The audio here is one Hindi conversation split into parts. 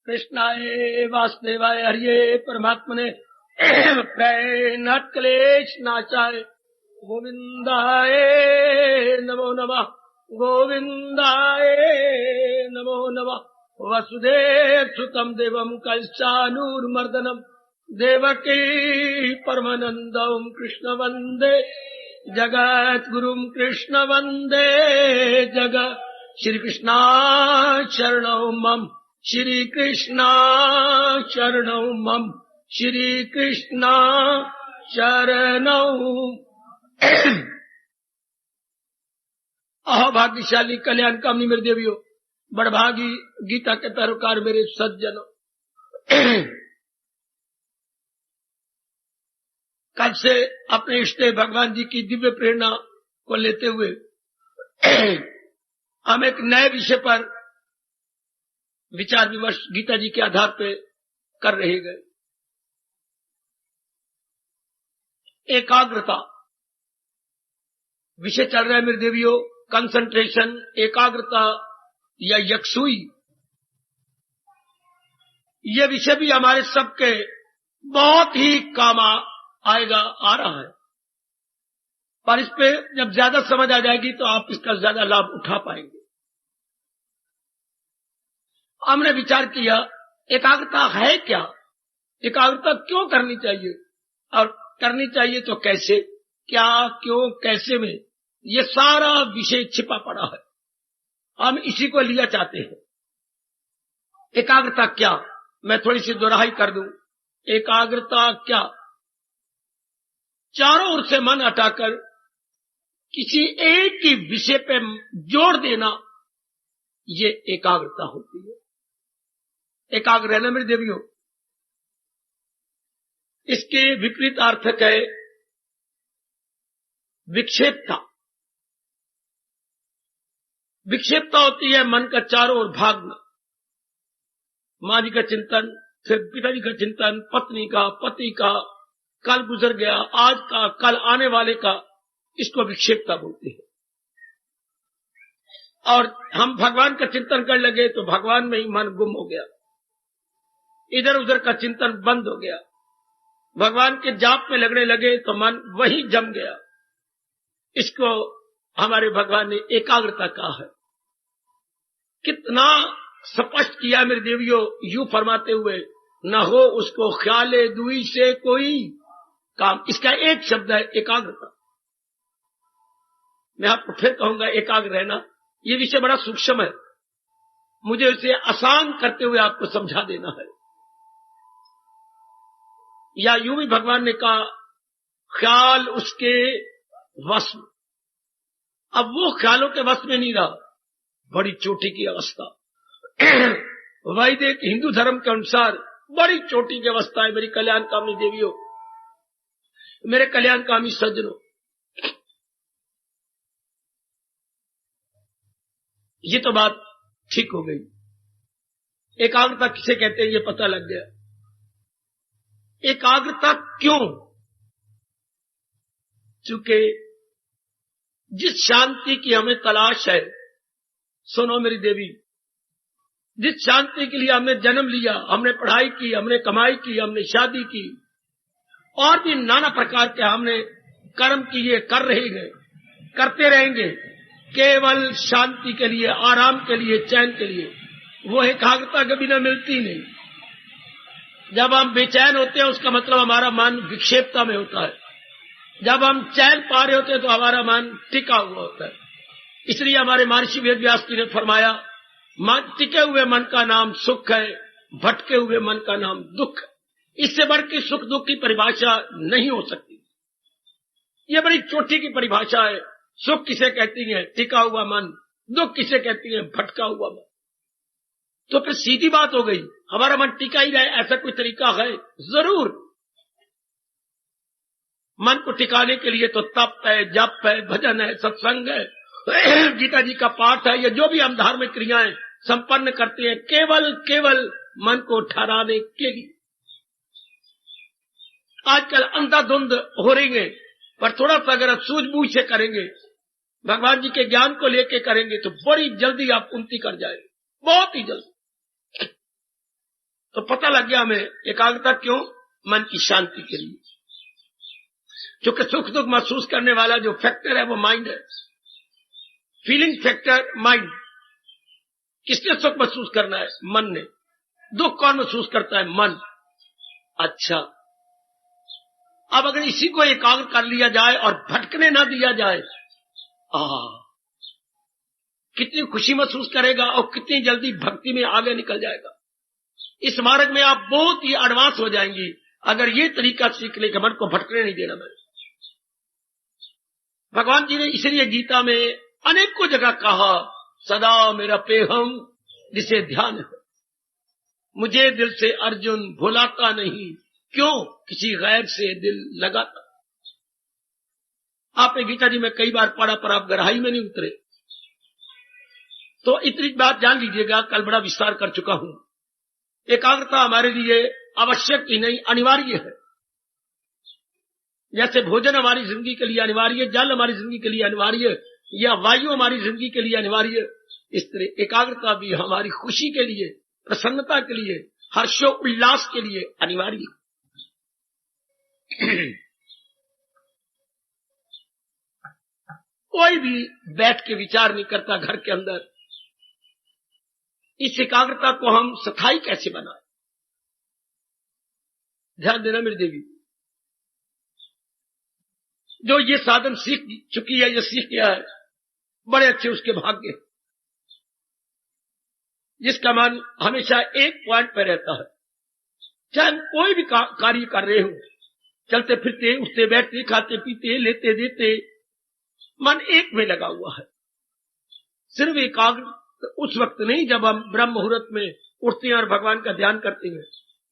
कृष्णाय वासुदेवाय हरिये परमात्मने प्रणत क्लेश नाशाय गोविंदाय नमो नमः गोविंदाय नमो नमः। वसुदेव सुतम देवम कंसानूरमर्दनम देवकी परमानंदम कृष्ण वंदे जगत गुरुम कृष्ण वंदे जगत। श्री कृष्णा शरणौ मम श्री कृष्णा शरणौ मम श्री कृष्णा शरणौ। अहोभाग्यशाली कल्याण कामनी मेरे देवियों, बड़भागी गीता के पैरोकार मेरे सज्जनों, कल से अपने इष्ट भगवान जी की दिव्य प्रेरणा को लेते हुए हम एक नए विषय पर विचार विमर्श गीता जी के आधार पे कर रहे गए। एकाग्रता विषय चल रहा है मेरे देवियों, कंसंट्रेशन, एकाग्रता या यकसुई। ये विषय भी हमारे सबके बहुत ही काम आएगा, आ रहा है, पर इस पे जब ज्यादा समझ आ जाएगी तो आप इसका ज्यादा लाभ उठा पाएंगे। हमने विचार किया एकाग्रता है क्या, एकाग्रता क्यों करनी चाहिए और करनी चाहिए तो कैसे, क्या, क्यों, कैसे में ये सारा विषय छिपा पड़ा है। हम इसी को लिया चाहते हैं। एकाग्रता क्या, मैं थोड़ी सी दोहराई कर दूं। एकाग्रता क्या, चारों ओर से मन हटाकर किसी एक ही विषय पे जोड़ देना, ये एकाग्रता होती है। एकाग्र रहना मेरी देवियों, इसके विपरीत अर्थक है विक्षेपता। विक्षेपता होती है मन का चारों ओर भागना, माँ जी का चिंतन, फिर पिताजी का चिंतन, पत्नी का, पति का, कल गुजर गया, आज का, कल आने वाले का, इसको विक्षेपता बोलते हैं। और हम भगवान का चिंतन कर लगे तो भगवान में ही मन गुम हो गया, इधर उधर का चिंतन बंद हो गया। भगवान के जाप में लगने लगे तो मन वही जम गया। इसको हमारे भगवान ने एकाग्रता कहा है। कितना स्पष्ट किया मेरे देवियों, यूं फरमाते हुए, न हो उसको ख्याले दुई से कोई काम। इसका एक शब्द है एकाग्रता। मैं आपको फिर कहूंगा एकाग्र रहना, ये विषय बड़ा सूक्ष्म है, मुझे इसे आसान करते हुए आपको समझा देना है। या यूं भी भगवान ने कहा ख्याल उसके वश में। अब वो ख्यालों के वश में नहीं रहा, बड़ी चोटी की अवस्था। वैदिक हिंदू धर्म के अनुसार बड़ी चोटी की अवस्था है मेरी कल्याणकामी देवियों, मेरे कल्याणकामी सज्जनों। ये तो बात ठीक हो गई। एकाग्रता किसे कहते हैं ये पता लग गया। एकाग्रता क्यों? चूंकि जिस शांति की हमें तलाश है, सुनो मेरी देवी, जिस शांति के लिए हमने जन्म लिया, हमने पढ़ाई की, हमने कमाई की, हमने शादी की, और भी नाना प्रकार के हमने कर्म किए, कर रहे हैं, करते रहेंगे, केवल शांति के लिए, आराम के लिए, चैन के लिए। वो एकाग्रता के बिना मिलती नहीं। जब हम बेचैन होते हैं उसका मतलब हमारा मन विक्षेपता में होता है। जब हम चैन पा रहे होते हैं तो हमारा मन टिका हुआ होता है। इसलिए हमारे महर्षि वेद व्यास जी ने फरमाया, टिके हुए मन का नाम सुख है, भटके हुए मन का नाम दुख है। इससे बढ़ के सुख दुख की परिभाषा नहीं हो सकती। ये बड़ी चोटी की परिभाषा है। सुख किसे कहती है? टिका हुआ मन। दुख किसे कहती है? भटका हुआ मन। तो फिर सीधी बात हो गई, हमारा मन टिका ही रहे, ऐसा कोई तरीका है? जरूर। मन को टिकाने के लिए तो तप है, जप है, भजन है, सत्संग है, गीता जी का पाठ है, या जो भी हम धार्मिक क्रियाएं संपन्न करते हैं, केवल मन को ठहराने के लिए। आजकल अंधाधुंध हो रही है, पर थोड़ा सा अगर आप सूझबूझ से करेंगे, भगवान जी के ज्ञान को लेके करेंगे, तो बड़ी जल्दी आप उन्नति कर जाएंगे, बहुत ही जल्दी। तो पता लग गया हमें एकाग्रता क्यों, मन की शांति के लिए। क्योंकि सुख दुख महसूस करने वाला जो फैक्टर है वो माइंड है, फीलिंग फैक्टर माइंड। किसने सुख महसूस करना है, मन ने। दुख कौन महसूस करता है, मन। अच्छा, अब अगर इसी को एकाग्र कर लिया जाए और भटकने ना दिया जाए, कितनी खुशी महसूस करेगा और कितनी जल्दी भक्ति में आगे निकल जाएगा। इस मार्ग में आप बहुत ही एडवांस हो जाएंगी अगर ये तरीका सीख ले कि मन को भटकने नहीं देना। मैं भगवान जी ने इसलिए गीता में अनेकों जगह कहा, सदा मेरा पेहम जिसे ध्यान है, मुझे दिल से अर्जुन भुलाता नहीं, क्यों किसी गैर से दिल लगाता। आपने गीता जी में कई बार पढ़ा पर आप गहराई में नहीं उतरे, तो इतनी बात जान लीजिएगा, कल बड़ा विस्तार कर चुका हूं। एकाग्रता हमारे लिए आवश्यक ही नहीं, अनिवार्य है। जैसे भोजन हमारी जिंदगी के लिए अनिवार्य, जल हमारी जिंदगी के लिए अनिवार्य, या वायु हमारी जिंदगी के लिए अनिवार्य, इस तरह एकाग्रता भी हमारी खुशी के लिए, प्रसन्नता के लिए, हर्षो उल्लास के लिए अनिवार्य। कोई भी बैठ के विचार नहीं करता घर के अंदर, इस एकाग्रता को हम स्थायी कैसे बनाएं। ध्यान देना मेरी देवी, जो ये साधन सीख चुकी है, ये सीख गया है, बड़े अच्छे उसके भाग्य। जिसका मन हमेशा एक पॉइंट पर रहता है, चाहे हम कोई भी कार्य कर रहे हो, चलते फिरते, उठते बैठते, खाते पीते, लेते देते, मन एक में लगा हुआ है। सिर्फ एकाग्र उस वक्त नहीं जब हम ब्रह्म मुहूर्त में उठते हैं और भगवान का ध्यान करते हैं,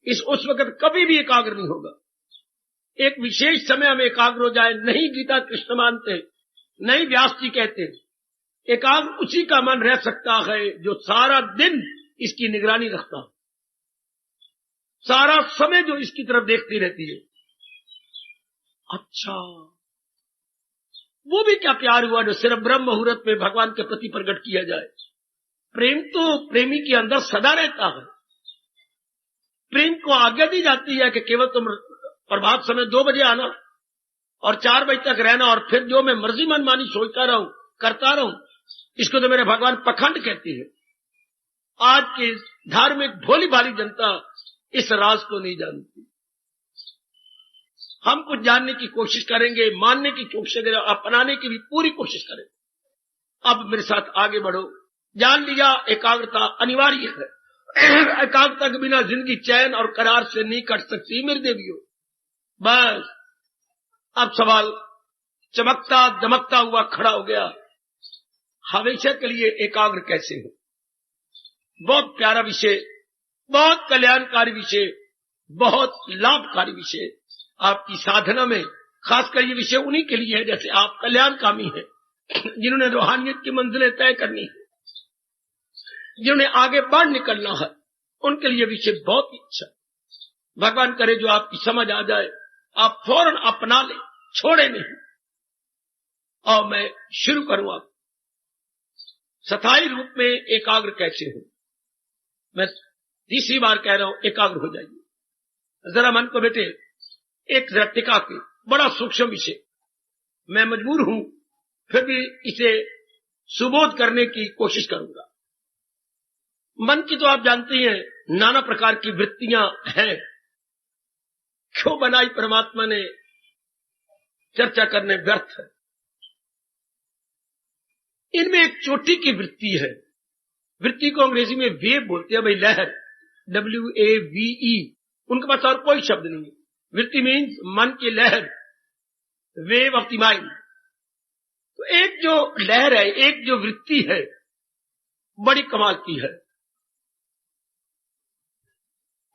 उस वक्त कभी भी एकाग्र नहीं होगा। एक विशेष समय हम एकाग्र हो जाए, नहीं गीता कृष्ण मानते, नहीं व्यास जी कहते, एकाग्र उसी का मन रह सकता है जो सारा दिन इसकी निगरानी रखता है, सारा समय जो इसकी तरफ देखती रहती है। अच्छा, वो भी क्या प्यार हुआ जो सिर्फ ब्रह्म मुहूर्त में भगवान के प्रति प्रकट किया जाए। प्रेम तो प्रेमी के अंदर सदा रहता है। प्रेम को आज्ञा दी जाती है कि केवल तुम प्रभात समय 2 बजे आना और 4 बजे तक रहना, और फिर जो मैं मर्जी मनमानी सोचता रहूं, करता रहूं। इसको तो मेरे भगवान पखंड कहती है। आज की धार्मिक भोली भाली जनता इस राज को नहीं जानती। हम कुछ जानने की कोशिश करेंगे, मानने की कोशिश करेंगे, अपनाने की भी पूरी कोशिश करेंगे। अब मेरे साथ आगे बढ़ो। जान लिया एकाग्रता अनिवार्य है। एकाग्रता के बिना जिंदगी चैन और करार से नहीं कट सकती मेरे देवियों। बस अब सवाल चमकता दमकता हुआ खड़ा हो गया, हमेशा के लिए एकाग्र कैसे हो। बहुत प्यारा विषय, बहुत कल्याणकारी विषय, बहुत लाभकारी विषय। आपकी साधना में खासकर ये विषय उन्हीं के लिए है जैसे आप कल्याणकामी हैं, जिन्होंने रूहानियत की मंजिलें तय करनी है, जिन्होंने आगे बढ़ निकलना है, उनके लिए विषय बहुत ही अच्छा। भगवान करे जो आपकी समझ आ जाए, आप फौरन अपना ले, छोड़े नहीं। और मैं शुरू करूं आप स्थायी रूप में एकाग्र कैसे हो। मैं तीसरी बार कह रहा हूं, एकाग्र हो जाइए। जरा मन को बेटे एक जरा टिका के, बड़ा सूक्ष्म विषय, मैं मजबूर हूं फिर भी इसे सुबोध करने की कोशिश करूंगा। मन की तो आप जानते हैं नाना प्रकार की वृत्तियां हैं, क्यों बनाई परमात्मा ने, चर्चा करने व्यर्थ है। इनमें एक चोटी की वृत्ति है। वृत्ति को अंग्रेजी में वेव बोलते हैं भाई, लहर, WAVE। उनके पास और कोई शब्द नहीं है। वृत्ति मीन्स मन की लहर, वेव ऑफ द माइंड। तो एक जो लहर है, एक जो वृत्ति है, बड़ी कमाल की है।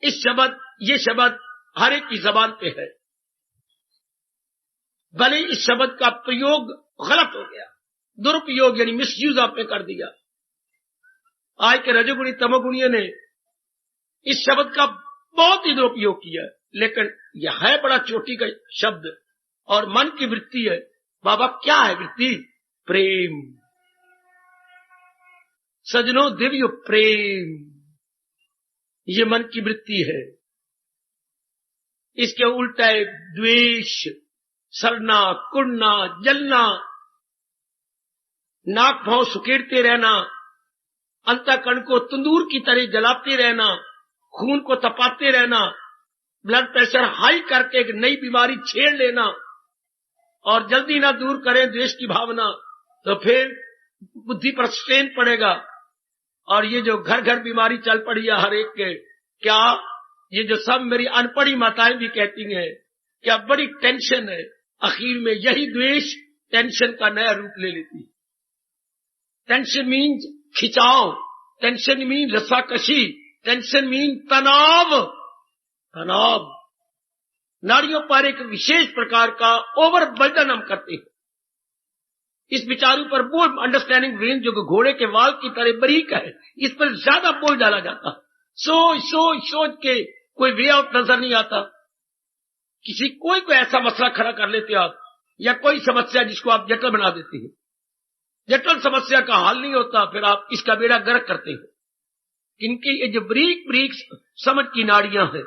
ये शब्द हर एक की जबान पे है, भले इस शब्द का प्रयोग गलत हो गया, दुरुपयोग यानी मिसयूज आपने कर दिया। आज के रजोगुणी तमोगुणियों ने इस शब्द का बहुत ही दुरुपयोग किया, लेकिन यह है बड़ा चोटी का शब्द और मन की वृत्ति है। बाबा क्या है वृत्ति? प्रेम। सजनों दिव्य प्रेम, ये मन की वृत्ति है। इसके उल्टा है द्वेष, सड़ना, कुड़ना, जलना, नाक भाव सुकेड़ते रहना, अंतःकरण को तंदूर की तरह जलाते रहना, खून को तपाते रहना, ब्लड प्रेशर हाई करके एक नई बीमारी छेड़ लेना और जल्दी ना दूर करें द्वेष की भावना, तो फिर बुद्धि पर स्ट्रेन पड़ेगा। और ये जो घर घर बीमारी चल पड़ी है हर एक के, क्या ये जो सब मेरी अनपढ़ी माताएं भी कहती हैं, क्या बड़ी टेंशन है। आखिर में यही द्वेष टेंशन का नया रूप ले लेती है। टेंशन मीन खिंचाव, टेंशन मीन रस्साकशी, टेंशन मीन तनाव। तनाव नारियों पर एक विशेष प्रकार का ओवरबर्डन हम करते हैं। इस विचारों पर वो अंडरस्टैंडिंग ब्रेन जो घोड़े के वाल की तरह बारीक है, इस पर ज्यादा बोझ डाला जाता है। सोच के कोई वे आउट नजर नहीं आता। कोई ऐसा मसला खड़ा कर लेते आप, या कोई समस्या जिसको आप जटिल बना देते हैं, जटिल समस्या का हल नहीं होता, फिर आप इसका बेड़ा गर्क करते हैं। इनकी ये जो बारीक बारीक समझ की नाड़ियां हैं,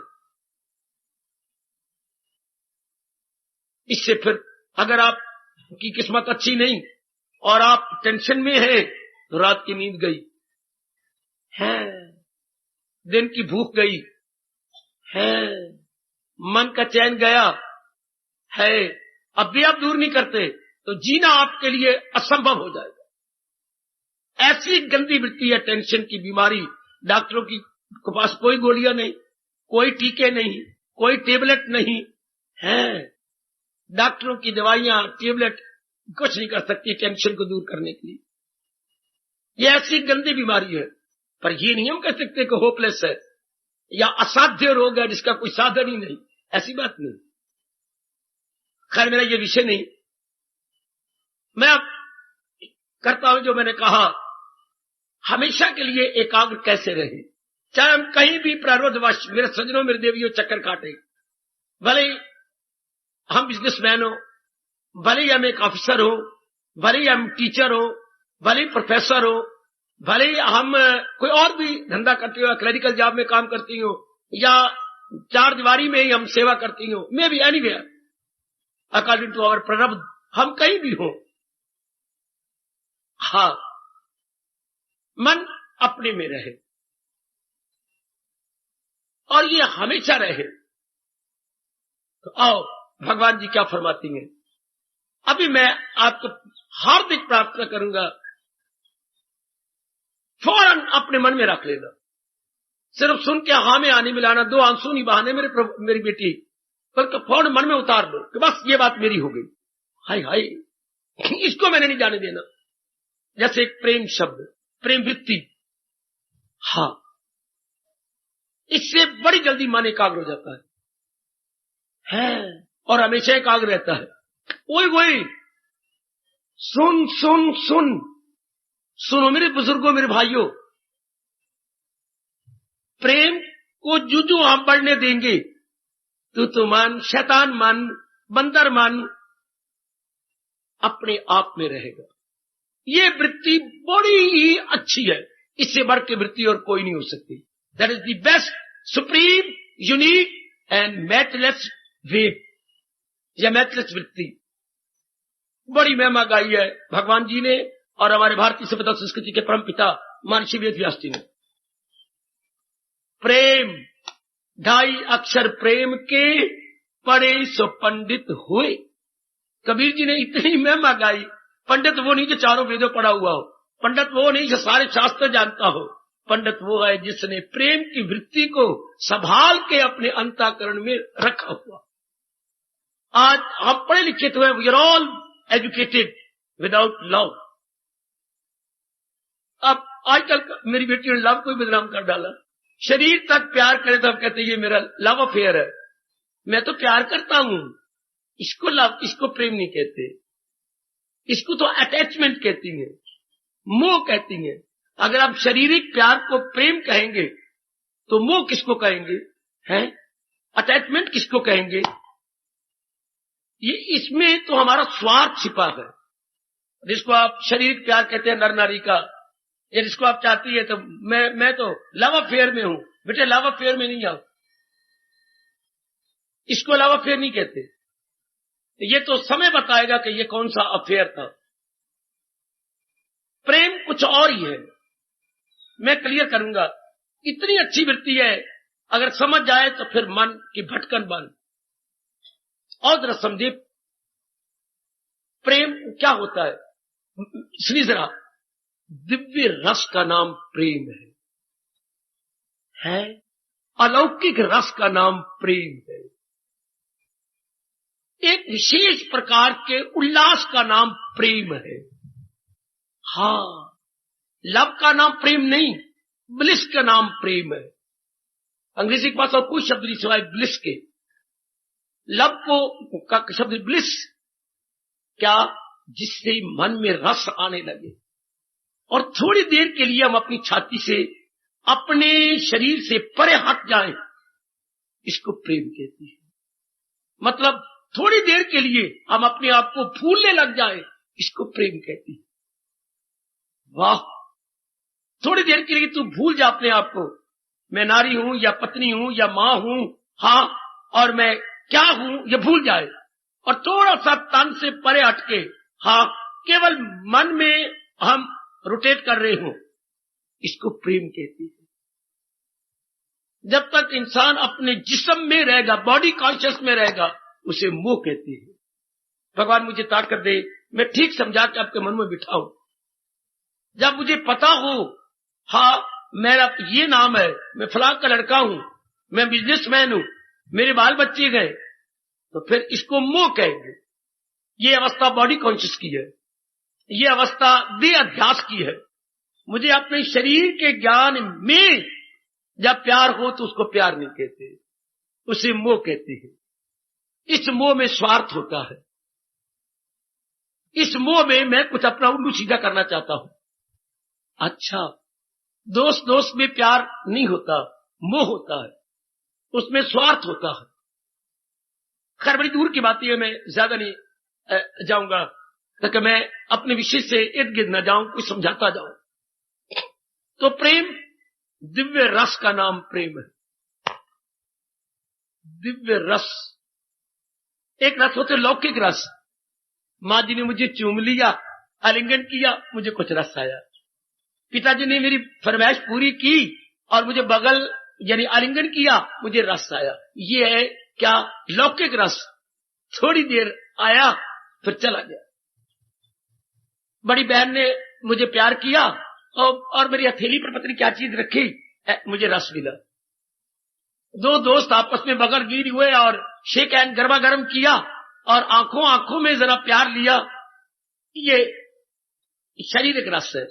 इससे फिर अगर आपकी किस्मत अच्छी नहीं और आप टेंशन में हैं, तो रात की नींद गई है, दिन की भूख गई है, मन का चैन गया है। अब भी आप दूर नहीं करते तो जीना आपके लिए असंभव हो जाएगा। ऐसी गंदी वृत्ति है टेंशन की बीमारी। डॉक्टरों की के पास कोई गोलियां नहीं, कोई टीके नहीं, कोई टेबलेट नहीं है। डॉक्टरों की दवाइयां, टेबलेट कुछ नहीं कर सकती टेंशन को दूर करने के लिए। ये ऐसी गंदी बीमारी है। पर ये नहीं हम कह सकते कि होपलेस है या असाध्य रोग है जिसका कोई साधन ही नहीं, ऐसी बात नहीं। खैर मेरा ये विषय नहीं। मैं अब करता हूं जो मैंने कहा, हमेशा के लिए एकाग्र कैसे रहे, चाहे हम कहीं भी प्रारब्धवश, मेरे सज्जनों मेरे देवियों चक्कर काटे, भले हम बिजनेसमैन हो, भले हम एक ऑफिसर हो, भले हम टीचर हो, भले प्रोफेसर हो, भले हम कोई और भी धंधा करते हो, क्लरिकल जॉब में काम करती हो, या चार दीवारी में ही हम सेवा करती हो, maybe anywhere according to our प्रारब्ध, हम कहीं भी हो। हाँ, मन अपने में रहे और ये हमेशा रहे। तो आओ भगवान जी क्या फरमाती हैं। अभी मैं आपको हार्दिक प्रार्थना करूंगा, फौरन अपने मन में रख लेना, सिर्फ सुन के हाँ में आने मिलाना, दो आंसू नहीं बहाने मेरी बेटी, बल्कि फौरन मन में उतार दो कि बस ये बात मेरी हो गई। हाय हाय, इसको मैंने नहीं जाने देना। जैसे एक प्रेम शब्द, प्रेम वृत्ति, हाँ, इससे बड़ी जल्दी मन एकाग्र हो जाता है और हमेशा एकाग्र रहता है। वही सुन सुन सुन सुनो मेरे बुजुर्गों, मेरे भाइयों, प्रेम को जूजू हम बढ़ने देंगे तो मन, शैतान मन, बंदर मन अपने आप में रहेगा। ये वृत्ति बड़ी ही अच्छी है, इससे बढ़ के वृत्ति और कोई नहीं हो सकती। That is the best, supreme, unique and matchless way, या मैचलेस वृत्ति। बड़ी महिमा गाई है भगवान जी ने और हमारे भारतीय सभ्यता संस्कृति के परम पिता महर्षि वेद व्यास जी ने। प्रेम, ढाई अक्षर प्रेम के पढ़े सो पंडित हुए। कबीर जी ने इतनी महिमा गाई। पंडित वो नहीं जो चारों वेदों पढ़ा हुआ हो, पंडित वो नहीं जो सारे शास्त्र जानता हो, पंडित वो है जिसने प्रेम की वृत्ति को संभाल के अपने अंतःकरण में रखा हुआ। आज हम पढ़े लिखे तो हैं, we are all educated without love. अब आजकल मेरी बेटी ने लव को ही बदनाम कर डाला। शरीर तक प्यार करे तो अब कहते ये मेरा लव अफेयर है। मैं तो प्यार करता हूं, इसको लव, इसको प्रेम नहीं कहते, इसको तो अटैचमेंट कहती है, मोह कहती है। अगर आप शारीरिक प्यार को प्रेम कहेंगे तो मोह किसको कहेंगे, हैं? अटैचमेंट किसको कहेंगे? ये इसमें तो हमारा स्वार्थ छिपा है। जिसको आप शारीरिक प्यार कहते हैं नर नारी का, या जिसको आप चाहती है तो मैं तो लव अफेयर में हूं, बेटे लव अफेयर में नहीं आओ, इसको लव अफेयर नहीं कहते। ये तो समय बताएगा कि ये कौन सा अफेयर था। प्रेम कुछ और ही है, मैं क्लियर करूंगा। इतनी अच्छी वृत्ति है, अगर समझ जाए तो फिर मन की भटकन बंद। और जरा समझे प्रेम क्या होता है। सुनिए जरा, दिव्य रस का नाम प्रेम है, अलौकिक रस का नाम प्रेम है, एक विशेष प्रकार के उल्लास का नाम प्रेम है। हाँ, लव का नाम प्रेम नहीं, ब्लिस का नाम प्रेम है। अंग्रेजी के पास और कोई शब्द नहीं सिवाय ब्लिस के। लव को का शब्द ब्लिस, क्या, जिससे मन में रस आने लगे और थोड़ी देर के लिए हम अपनी छाती से, अपने शरीर से परे हट जाएं, इसको प्रेम कहती है। मतलब थोड़ी देर के लिए हम अपने आप को भूलने लग जाएं, इसको प्रेम कहती है। वाह, थोड़ी देर के लिए तू भूल जा अपने आप को, मैं नारी हूं या पत्नी हूं या मां हूं, हाँ, और मैं क्या हूं ये भूल जाए और थोड़ा सा तन से परे हटके, हाँ, केवल मन में हम रोटेट कर रहे हो, इसको प्रेम कहती है। जब तक इंसान अपने जिस्म में रहेगा, बॉडी कॉन्शियस में रहेगा, उसे मोह कहती है। भगवान मुझे ताकत दे, मैं ठीक समझा के आपके मन में बिठाऊं। जब मुझे पता हो, हाँ, मेरा ये नाम है, मैं फलां का लड़का हूं, मैं बिजनेसमैन हूं, मेरे बाल बच्चे गए, तो फिर इसको मोह कहेंगे। ये अवस्था बॉडी कॉन्शियस की है, ये अवस्था देह अध्यास की है। मुझे अपने शरीर के ज्ञान में जब प्यार हो तो उसको प्यार नहीं कहते, उसे मोह कहते हैं। इस मोह में स्वार्थ होता है, इस मोह में मैं कुछ अपना उल्लू सीधा करना चाहता हूं। अच्छा, दोस्त दोस्त में प्यार नहीं होता, मोह होता है, उसमें स्वार्थ होता है। खैर बड़ी दूर की बात है, मैं ज्यादा नहीं जाऊंगा ताकि मैं अपने विषय से इर्द गिर्द न जाऊं, कुछ समझाता जाऊं। तो प्रेम, दिव्य रस का नाम प्रेम है। दिव्य रस, एक रस होते लौकिक रस। मां जी ने मुझे चूम लिया, आलिंगन किया, मुझे कुछ रस आया। पिताजी ने मेरी फरमाइश पूरी की और मुझे बगल यानी आलिंगन किया, मुझे रस आया। ये है क्या, लौकिक रस। थोड़ी देर आया फिर चला गया। बड़ी बहन ने मुझे प्यार किया और मेरी हथेली पर पता नहीं क्या चीज रखी, मुझे रस मिला। दो दोस्त आपस में बगल गिर हुए और शेक हैंड गर्मा गर्म किया और आंखों आंखों में जरा प्यार लिया। ये शारीरिक रस है।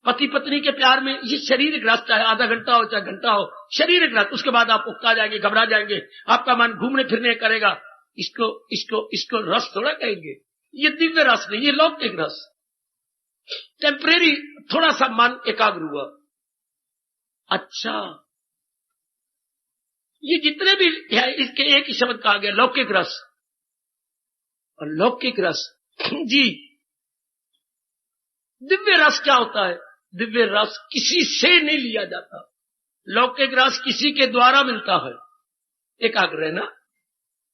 पति पत्नी के प्यार में ये शारीरिक रस, चाहे आधा घंटा हो चाहे घंटा हो, शारीरिक रस। उसके बाद आप उकता जाएंगे, घबरा जाएंगे, आपका मन घूमने फिरने करेगा। इसको इसको इसको रस थोड़ा कहेंगे। ये दिव्य रस नहीं, ये लौकिक रस। टेम्परेरी, थोड़ा सा मन एकाग्र हुआ। अच्छा, ये जितने भी है इसके एक ही शब्द कहा गया, लौकिक रस। और लौकिक रस जी, दिव्य रस क्या होता है? दिव्य रस किसी से नहीं लिया जाता। लौकिक रस किसी के द्वारा मिलता है। एकाग्र है ना,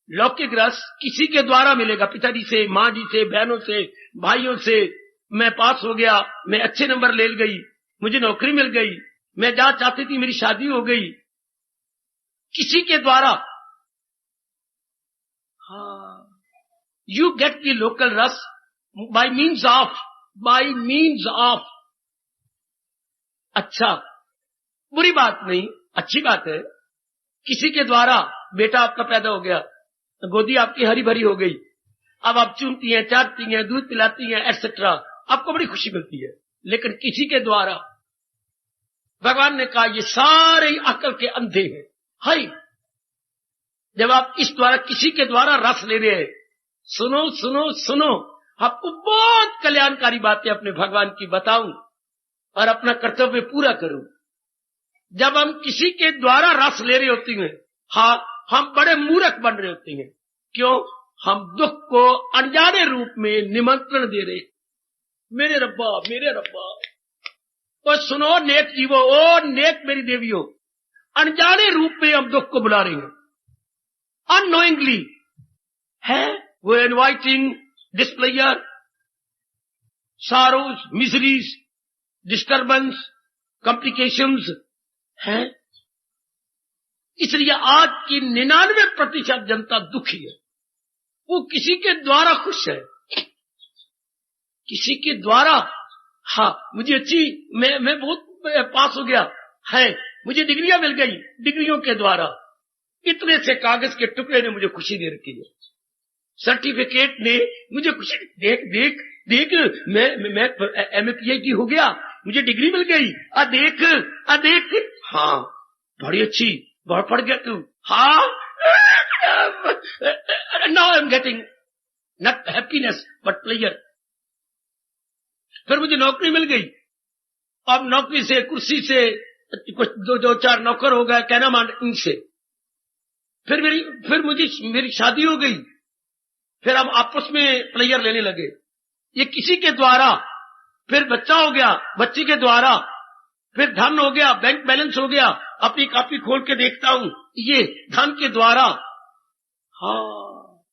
लौकिक रस किसी के द्वारा मिलेगा, पिताजी से, मां जी से, बहनों से, भाइयों से। मैं पास हो गया, मैं अच्छे नंबर ले गई, मुझे नौकरी मिल गई, मैं जहां चाहती थी मेरी शादी हो गई, किसी के द्वारा। हाँ, यू गेट द लोकल रस बाय मीन्स ऑफ। अच्छा, बुरी बात नहीं, अच्छी बात है। किसी के द्वारा बेटा आपका पैदा हो गया, तो गोदी आपकी हरी भरी हो गई, अब आप चूमती हैं, चाटती हैं, दूध पिलाती हैं, एटसेट्रा, आपको बड़ी खुशी मिलती है। लेकिन किसी के द्वारा, भगवान ने कहा ये सारे अकल के अंधे हैं। हाय, जब आप इस द्वारा किसी के द्वारा रस ले रहे हैं, सुनो सुनो सुनो, आपको बहुत कल्याणकारी बातें अपने भगवान की बताऊं और अपना कर्तव्य पूरा करूं। जब हम किसी के द्वारा रस ले रहे होते हैं, हाँ, हम बड़े मूर्ख बन रहे होते हैं। क्यों? हम दुख को अनजाने रूप में निमंत्रण दे रहे। मेरे रब्बा, मेरे रब्बा, और सुनो नेक जीवो, ओ नेक मेरी देवियों, अनजाने रूप में हम दुख को बुला रहे हैं, अननोइंगली है वो inviting displeasure, sorrows, miseries, disturbance, complications है। इसलिए आज की 99% जनता दुखी है। वो किसी के द्वारा खुश है, किसी के द्वारा, हाँ मुझे अच्छी, मैं बहुत पास हो गया है, मुझे डिग्रियां मिल गई, डिग्रियों के द्वारा इतने से कागज के टुकड़े ने मुझे खुशी दे रखी है, सर्टिफिकेट ने मुझे खुशी, देख देख देख मैं एमए पीएचडी हो गया, मुझे डिग्री मिल गई, देख, हाँ बड़ी अच्छी, बहुत पढ़ गया तू, हाँ now I am getting not happiness but pleasure. फिर मुझे नौकरी मिल गई, अब नौकरी से, कुर्सी से कुछ दो चार नौकर हो गए, कहना मान इनसे, फिर मेरी शादी हो गई, फिर हम आपस में प्लेयर लेने लगे, ये किसी के द्वारा, फिर बच्चा हो गया, बच्ची के द्वारा, फिर धन हो गया, बैंक बैलेंस हो गया, अपनी कॉपी खोल के देखता हूं, ये धन के द्वारा। हाँ,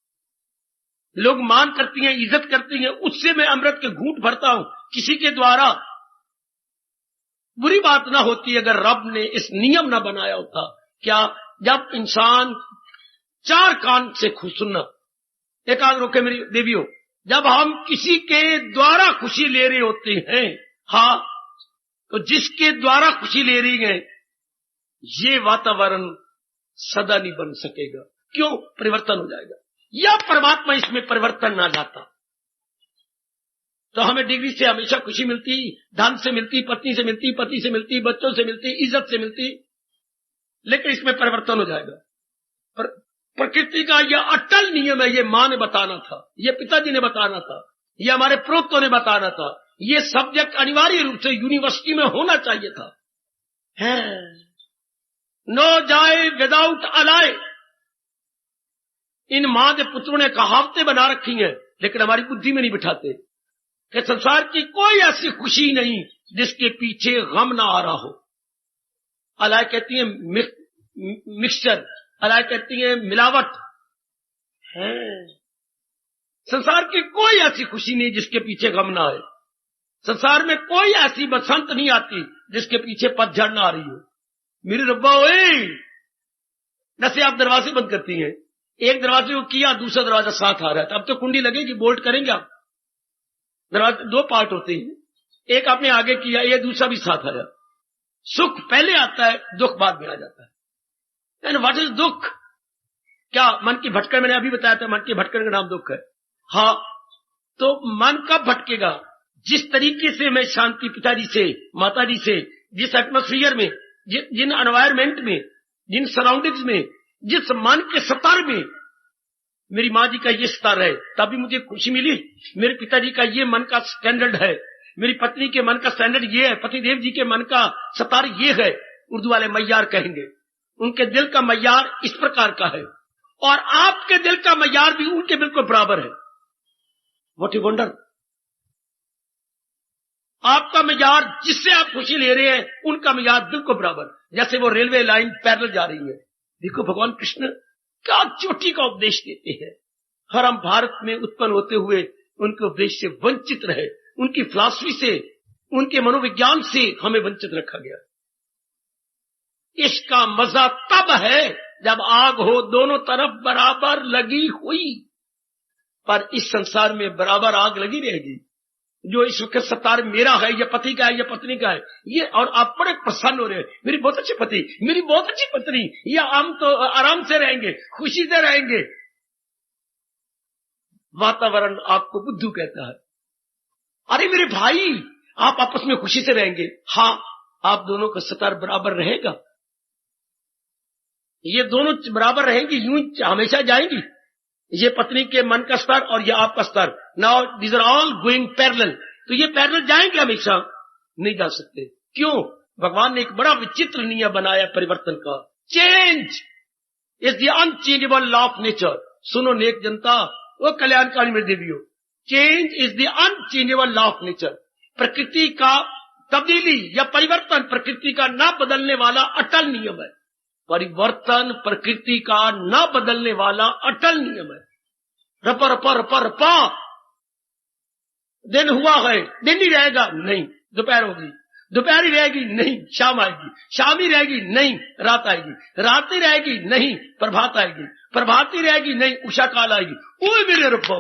लोग मान करती हैं, इज्जत करती हैं, उससे मैं अमृत के घूंट भरता हूं, किसी के द्वारा। बुरी बात ना होती अगर रब ने इस नियम ना बनाया होता। क्या? जब इंसान चार कान से खुश सुनना, एक आग रोके मेरी देवियों, जब हम किसी के द्वारा खुशी ले रहे होते हैं, हाँ, तो जिसके द्वारा खुशी ले रही है, ये वातावरण सदा नहीं बन सकेगा। क्यों? परिवर्तन हो जाएगा, या परमात्मा इसमें परिवर्तन ना लाता। तो हमें डिग्री से हमेशा खुशी मिलती, धन से मिलती, पत्नी से मिलती, पति से मिलती, बच्चों से मिलती, इज्जत से मिलती, लेकिन इसमें परिवर्तन हो जाएगा। प्रकृति का यह अटल नियम है, ये मां ने बताना था, ये पिताजी ने बताना था, ये हमारे प्रोक्तों ने बताना था, ये सब्जेक्ट अनिवार्य रूप से यूनिवर्सिटी में होना चाहिए था। नो जाए विदाउट अलाय, इन मां के पुत्रों ने कहावतें बना रखी हैं, लेकिन हमारी बुद्धि में नहीं बिठाते कि संसार की कोई ऐसी खुशी नहीं जिसके पीछे गम ना आ रहा हो। अलाय कहती है मिक्सचर, अलाय कहती है मिलावट है। संसार की कोई ऐसी खुशी नहीं जिसके पीछे गम ना आए। संसार में कोई ऐसी बसंत नहीं आती जिसके पीछे पतझड़ ना आ रही हो। मेरी रब्बा ओए, जैसे आप दरवाजे बंद करती हैं, एक दरवाजे को किया, दूसरा दरवाजा साथ आ रहा है, तो अब तो कुंडी लगेगी, बोल्ट करेंगे आप। दरवाजे दो पार्ट होते हैं, एक आपने आगे किया, ये दूसरा भी साथ आया। सुख पहले आता है, दुख बाद में आ जाता है। एंड व्हाट इज दुख? क्या मन की भटकन? मैंने अभी बताया था, मन की भटकन का नाम दुख है। हाँ, तो मन कब भटकेगा? जिस तरीके से मैं शांति पिताजी से, माताजी से, जिस एटमोस्फियर में, जिन एनवायरमेंट में, जिन सराउंडिंग्स में, जिस मन के स्तर में मेरी माँ जी का ये स्तर है, तभी मुझे खुशी मिली। मेरे पिताजी का ये मन का स्टैंडर्ड है, मेरी पत्नी के मन का स्टैंडर्ड ये है, पतिदेव जी के मन का स्तर ये है। उर्दू वाले मय्यार कहेंगे, उनके दिल का मय्यार इस प्रकार का है, और आपके दिल का मय्यार भी उनके बिल्कुल बराबर है। What you wonder? आपका मय्यार जिससे आप खुशी ले रहे हैं, उनका मय्यार बिल्कुल बराबर। जैसे वो रेलवे लाइन पैरेलल जा रही है। देखो भगवान कृष्ण क्या चोटी का उपदेश देते हैं। हर हम भारत में उत्पन्न होते हुए उनके उपदेश से वंचित रहे, उनकी फिलॉसफी से, उनके मनोविज्ञान से हमें वंचित रखा गया। इसका मजा तब है जब आग हो दोनों तरफ बराबर लगी हुई, पर इस संसार में बराबर आग लगी रहेगी। जो इस वक्त सतार मेरा है, या पति का है, या पत्नी का है, ये, और आप बड़े प्रसन्न हो रहे हैं, मेरी बहुत अच्छी पति, मेरी बहुत अच्छी पत्नी, या हम तो आराम से रहेंगे, खुशी से रहेंगे। वातावरण आपको बुद्धू कहता है, अरे मेरे भाई आप आपस में खुशी से रहेंगे। हाँ, आप दोनों का सतार बराबर रहेगा, ये दोनों बराबर रहेंगी, यूं हमेशा जाएंगी। ये पत्नी के मन का स्तर और ये आपका स्तर, now these are all going parallel, तो ये पैरेलल जाएंगे, हमेशा नहीं जा सकते। क्यों? भगवान ने एक बड़ा विचित्र नियम बनाया परिवर्तन का। Change is the unchangeable law of nature. सुनो नेक जनता, वो कल्याणकारी मेरे देवियों, change is the unchangeable law of nature. प्रकृति का तब्दीली या परिवर्तन प्रकृति का ना बदलने वाला अटल नियम है। परिवर्तन प्रकृति का न बदलने वाला अटल नियम है। रपा रपा रपा रपा, दिन हुआ है, दिन ही रहेगा नहीं, दोपहर होगी, दोपहर ही रहेगी नहीं, शाम आएगी, शाम ही रहेगी नहीं, रात आएगी, रात ही रहेगी नहीं, प्रभात आएगी, प्रभात ही रहेगी नहीं, उषा काल आएगी। ओए मेरे रब्बा,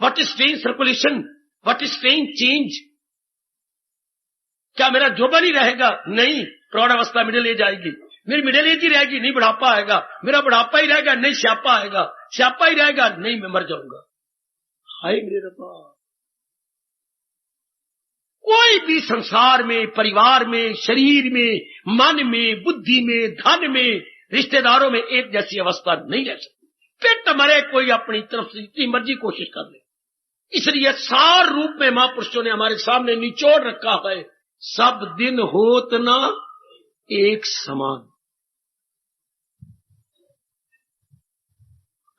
what is strange circulation, what is strange change. क्या मेरा जोबन ही रहेगा? नहीं, प्रौढ़ावस्था मिडिल एज आएगी, मेरी मिडिल एज ही रहेगी, नहीं बुढ़ापा आएगा, मेरा बुढ़ापा ही रहेगा, नहीं श्यापा आएगा, श्यापा ही रहेगा, नहीं मैं मर जाऊंगा। हाय मेरे रब्बा, कोई भी संसार में, परिवार में, शरीर में, मन में, बुद्धि में, धन में, रिश्तेदारों में एक जैसी अवस्था नहीं रह सकती। फिर तो मरे कोई अपनी तरफ से जितनी मर्जी कोशिश कर ले। इसलिए सार रूप में महापुरुषों ने हमारे सामने निचोड़ रखा है, सब दिन होत ना एक समान।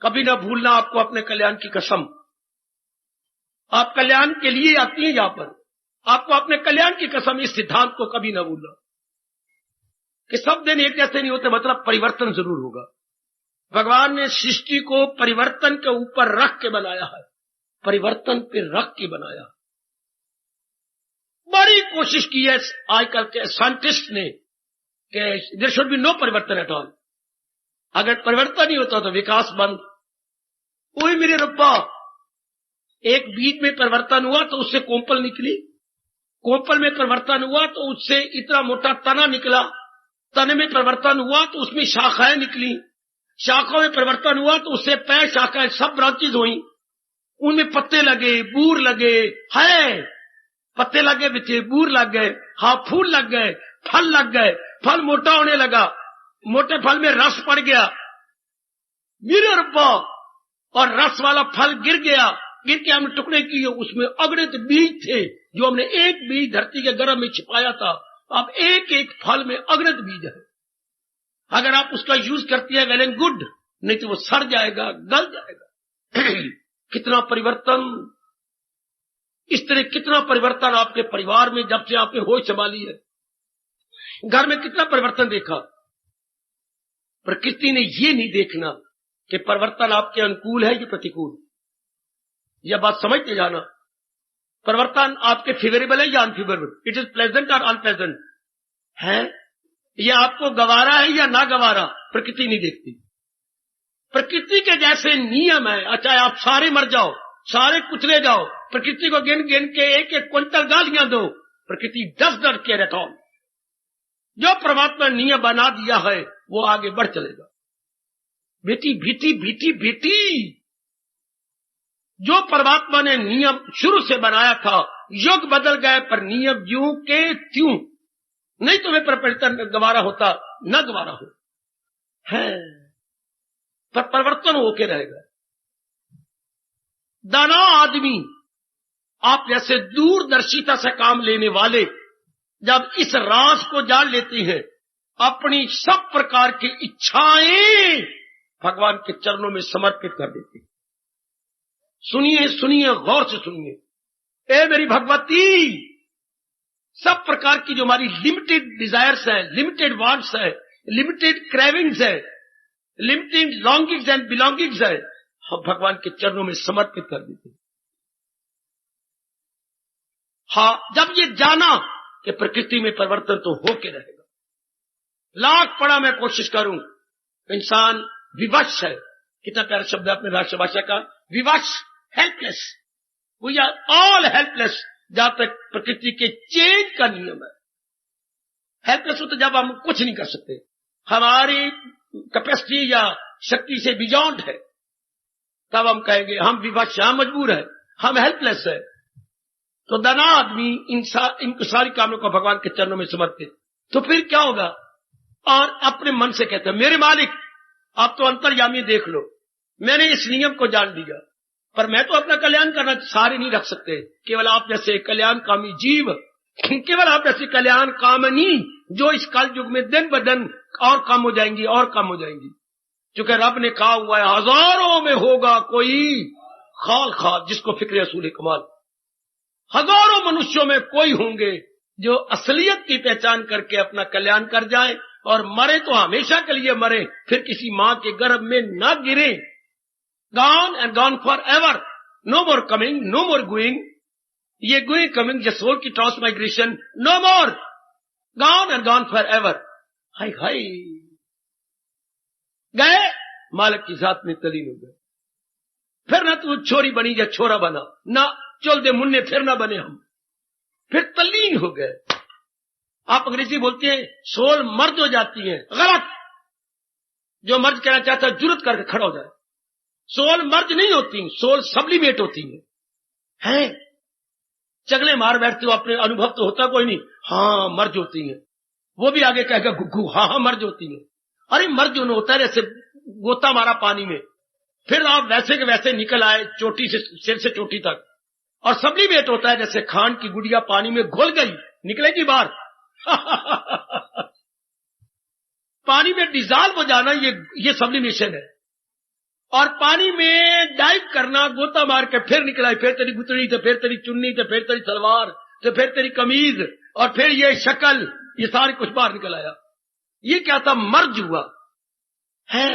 कभी ना भूलना आपको अपने कल्याण की कसम। आप कल्याण के लिए आती हैं यहां पर, आपको अपने कल्याण की कसम, इस सिद्धांत को कभी ना भूलना कि सब दिन एक जैसे नहीं होते, मतलब परिवर्तन जरूर होगा। भगवान ने सृष्टि को परिवर्तन के ऊपर रख के बनाया है, परिवर्तन पे रख के बनाया। बड़ी कोशिश की है आजकल के साइंटिस्ट ने कि देयर शुड बी नो परिवर्तन एट ऑल। अगर परिवर्तन नहीं होता तो विकास बंद। ओए मेरे रब्बा, एक बीज में परिवर्तन हुआ तो उससे कोंपल निकली, कोंपल में परिवर्तन हुआ तो उससे इतना मोटा तना निकला, तने में परिवर्तन हुआ तो उसमें शाखाएं निकली, शाखाओं में परिवर्तन हुआ तो उससे पैर शाखाएं सब ब्रांचेज हुई, उनमें पत्ते लगे, बूर लगे, है पत्ते लगे, बिचे बूर लग गए, हाँ फूल लग गए, फल लग गए, फल मोटा होने लगा, मोटे फल में रस पड़ गया, मेरे रब्बा, और रस वाला फल गिर गया, गिर के हमने टुकड़े किए, उसमें अगणित बीज थे जो हमने एक बीज धरती के गर्भ में छिपाया था। अब एक एक फल में अगणित बीज है। अगर आप उसका यूज करती है वेल एंड गुड, नहीं तो वो सड़ जाएगा, गल जाएगा। कितना परिवर्तन, इस तरह कितना परिवर्तन आपके परिवार में जब से आपने होश संभाली है, घर में कितना परिवर्तन देखा। प्रकृति ने ये नहीं देखना कि परिवर्तन आपके अनुकूल है कि प्रतिकूल, यह बात समझते जाना। परिवर्तन आपके फेवरेबल है या अनफेवरेबल, इट इज प्लेजेंट और अनप्लेजेंट है, यह आपको गवारा है या ना गवारा, प्रकृति नहीं देखती। प्रकृति के जैसे नियम है, चाहे आप सारे मर जाओ, सारे कुचले जाओ, प्रकृति को गिन गिन के एक एक क्विंटल गालियां दो, प्रकृति does not care at all. जो परमात्मा ने नियम बना दिया है वो आगे बढ़ चलेगा। बेटी बेटी बेटी बेटी, जो परमात्मा ने नियम शुरू से बनाया था, युग बदल गए पर नियम यूं के त्यों, नहीं तुम्हें परिवर्तन गवारा होता, न गवारा हो है, पर परिवर्तन होके रहेगा। दाना आदमी, आप जैसे दूरदर्शिता से काम लेने वाले जब इस राज को जान लेती हैं, अपनी सब प्रकार की इच्छाएं भगवान के चरणों में समर्पित कर देती हैं। सुनिए सुनिए, गौर से सुनिए, ए मेरी भगवती, सब प्रकार की जो हमारी लिमिटेड डिजायर्स है, लिमिटेड वांट्स है, लिमिटेड क्रेविंग्स है, लिमिटेड लॉन्गिंग्स एंड बिलोंगिंग्स है, हम भगवान के चरणों में समर्पित कर देते हैं। हाँ, जब ये जाना कि प्रकृति में परिवर्तन तो होके रहेगा, लाख पड़ा मैं कोशिश करूं, इंसान विवश है। कितना प्यारा शब्द है अपने राष्ट्रभाषा का, विवश, helpless. We are all helpless जहां तक प्रकृति के चेंज का नियम है। हेल्पलेस हो तो जब हम कुछ नहीं कर सकते, हमारी कैपेसिटी या शक्ति से बियॉन्ड है, तब हम कहेंगे हम विवश, हम मजबूर है, हम हेल्पलेस है। तो दाना आदमी इन सारी कामों को भगवान के चरणों में समर्पित, तो फिर क्या होगा? और अपने मन से कहते हैं मेरे मालिक आप तो अंतर्यामी, देख लो मैंने इस नियम को जान लिया, पर मैं तो अपना कल्याण करना सारे नहीं रख सकते। केवल आप जैसे कल्याणकामी जीव, केवल आप जैसे कल्याण कामनी जो इस कल युग में दिन ब दिन और कम हो जाएंगी और कम हो जाएंगी, क्योंकि रब ने कहा हुआ है हजारों में होगा कोई खाल खाल जिसको फिक्र असूल कमाल। हजारों मनुष्यों में कोई होंगे जो असलियत की पहचान करके अपना कल्याण कर जाए और मरे तो हमेशा के लिए मरे, फिर किसी मां के गर्भ में न गिरे। Gone and gone forever, no more coming, no more going. ये गोइंग कमिंग जो सोल की transmigration, no more, gone and gone forever. हाय हाय, गए मालिक की जात में तलीन हो गए। फिर ना तू छोरी बनी या छोरा बना, ना चल दे मुन्ने फिर ना बने हम, फिर तल्लीन हो गए। आप अंग्रेजी बोलते हैं सोल मर्द हो जाती है, गलत। जो मर्द कहना चाहता है जुर्रत करके खड़ा हो जाए। सोल मर्द नहीं होती, सोल सब्लिमेट होती है। चगले मार बैठते हो, अपने अनुभव तो होता कोई नहीं। हाँ मर्ज होती है, वो भी आगे कहेगा गुग्गू, हाँ मर्ज होती है। अरे मर्ज जो होता है जैसे गोता मारा पानी में, फिर आप वैसे के वैसे निकल आए चोटी से, सिर से चोटी तक। और सब्लिमेट होता है जैसे खांड की गुड़िया पानी में घुल गई, निकलेगी बाहर। पानी में डिजॉल्व हो जाना, ये सब्लिमेशन है। और पानी में डाइव करना, गोता मार के फिर निकला, फिर तेरी गुतड़ी, तो फिर तेरी चुन्नी, तो फिर तेरी सलवार, तो फिर तेरी कमीज, और फिर ये शक्ल, ये सारी कुछ बाहर निकल आया। ये क्या था? मर्ज हुआ है।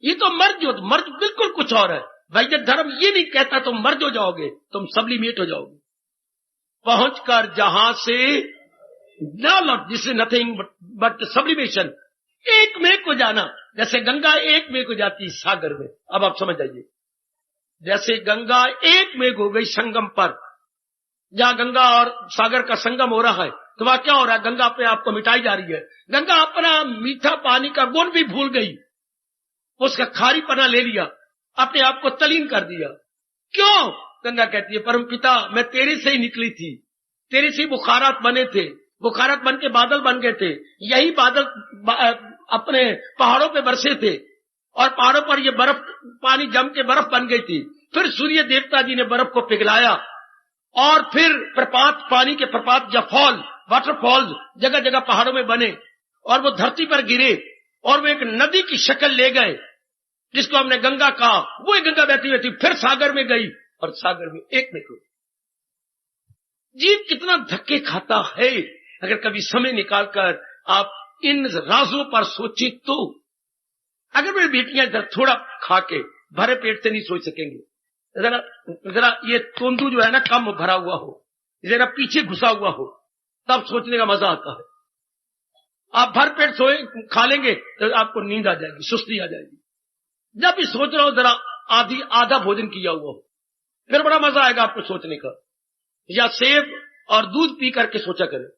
ये तो मर्ज हो, मर्ज बिल्कुल कुछ और है। वैद्य धर्म ये नहीं कहता तुम मर्ज हो जाओगे, तुम सब्लिमेट हो जाओगे। पहुंचकर जहां से not, this is nothing but sublimation, एक में को जाना। जैसे गंगा एक में को जाती है सागर में। अब आप समझ जाइए, जैसे गंगा एक में हो गई संगम पर, जहां गंगा और सागर का संगम हो रहा है, तो वहां क्या हो रहा है? गंगा अपने आप को मिटाई जा रही है। गंगा अपना मीठा पानी का गुण भी भूल गई, उसका खारीपना ले लिया, अपने आप को तलीन कर दिया। क्यों? गंगा कहती है परम पिता, मैं तेरे से ही निकली थी, तेरे से ही बुखारात बने थे, बुखारात बन के बादल बन गए थे। यही बादल अपने पहाड़ों पे बरसे थे, और पहाड़ों पर ये बर्फ, पानी जम के बर्फ बन गई थी। फिर सूर्य देवता जी ने बर्फ को पिघलाया, और फिर प्रपात, पानी के प्रपात या फॉल, वाटरफॉल्स जगह जगह पहाड़ों में बने, और वो धरती पर गिरे, और वो एक नदी की शक्ल ले गए, जिसको हमने गंगा कहा। वो एक गंगा बहती रहती, फिर सागर में गई, और सागर में एक में गई। जीव कितना धक्के खाता है। अगर कभी समय निकालकर आप इन राजों पर सोचे तो, अगर मेरी बेटियां इधर थोड़ा खा के भरे पेट से नहीं सोच सकेंगे, जरा ये तोंदू जो है ना कम भरा हुआ हो, जरा पीछे घुसा हुआ हो, तब सोचने का मजा आता है। आप भर पेट सोए खा लेंगे तो आपको नींद आ जाएगी, सुस्ती आ जाएगी। जब भी सोच रहा हो जरा आधा भोजन किया हुआ हो, फिर बड़ा मजा आएगा आपको सोचने का। या सेब और दूध पी करके सोचा करें,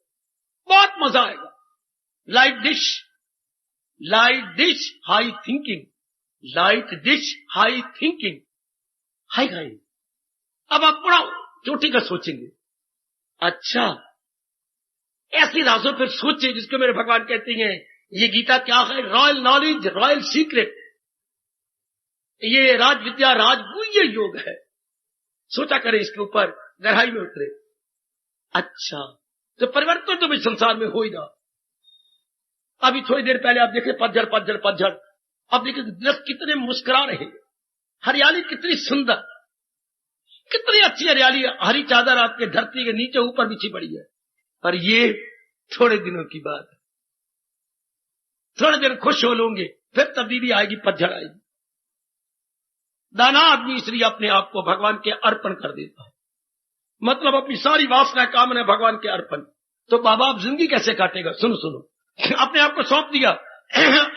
बहुत मजा आएगा। Light dish high thinking, light dish high thinking, high high. अब आप बड़ा चोटी का सोचेंगे। अच्छा, ऐसी राजों पर सोचे जिसको मेरे भगवान कहते हैं ये गीता क्या है? रॉयल नॉलेज, रॉयल सीक्रेट, ये राज विद्या, राजगुह्य योग है। सोचा करें इसके ऊपर, गहराई में उतरे। अच्छा, तो परिवर्तन तो भी संसार में हो ही रहा। अभी थोड़ी देर पहले आप देखें पतझड़, अब देखिए दरख्त कितने मुस्कुरा रहे, हरियाली कितनी सुंदर, कितनी अच्छी हरियाली, हरी चादर आपके धरती के नीचे ऊपर बिछी पड़ी है। और ये थोड़े दिनों की बात है, थोड़े दिन खुश हो लोगे, फिर तब्दीली आएगी, पतझड़ आएगी। दाना आदमी इसलिए अपने आप को भगवान के अर्पण कर देता है, मतलब अपनी सारी वासना कामना भगवान के अर्पण। तो बाबा आप जिंदगी कैसे काटेगा? सुनो, अपने आप को सौंप दिया,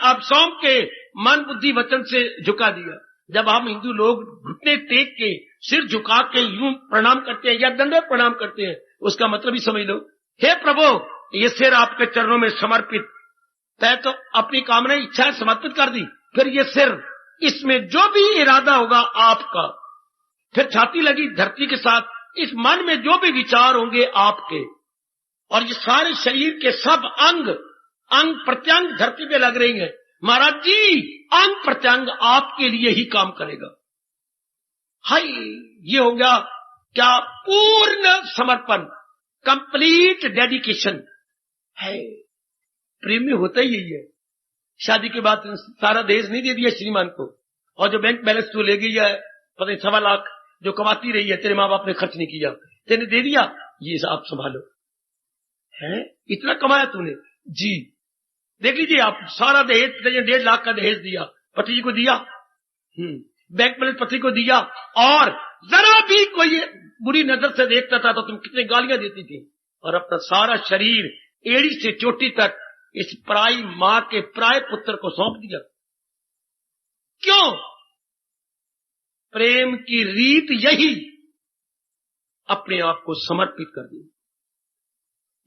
आप सौंप के मन बुद्धि वचन से झुका दिया। जब हम हिंदू लोग घुटने टेक के सिर झुका के यूं प्रणाम करते हैं या दंडवत प्रणाम करते हैं, उसका मतलब ही समझ लो, हे प्रभु ये सिर आपके चरणों में समर्पित। तय तो अपनी कामना इच्छाएं समर्पित कर दी, फिर ये सिर, इसमें जो भी इरादा होगा आपका, फिर छाती लगी धरती के साथ, इस मन में जो भी विचार होंगे आपके, और ये सारे शरीर के सब अंग प्रत्यंग धरती पे लग रही हैं। महाराज जी अंग प्रत्यंग आपके लिए ही काम करेगा। हाय, ये हो गया क्या? पूर्ण समर्पण, कंप्लीट डेडिकेशन है। प्रेम में होता ही यही है। शादी के बाद सारा दहेज नहीं दे दिया श्रीमान को, और जो बैंक बैलेंस तू ले गई है पता नहीं 1.25 लाख जो कमाती रही है, तेरे माँ बाप ने खर्च नहीं किया, तेने दे दिया, ये आप संभालो। है इतना कमाया तूने जी, देख लीजिए आप, सारा दहेज 1.5 लाख का दहेज दिया, पति जी को दिया, बैंक बैलेंस पति को दिया, और जरा भी कोई बुरी नजर से देखता था तो तुम कितनी गालियां देती थी, और अपना सारा शरीर एड़ी से चोटी तक इस पराई मां के पराये पुत्र को सौंप दिया। क्यों? प्रेम की रीत यही, अपने आप को समर्पित कर दिया।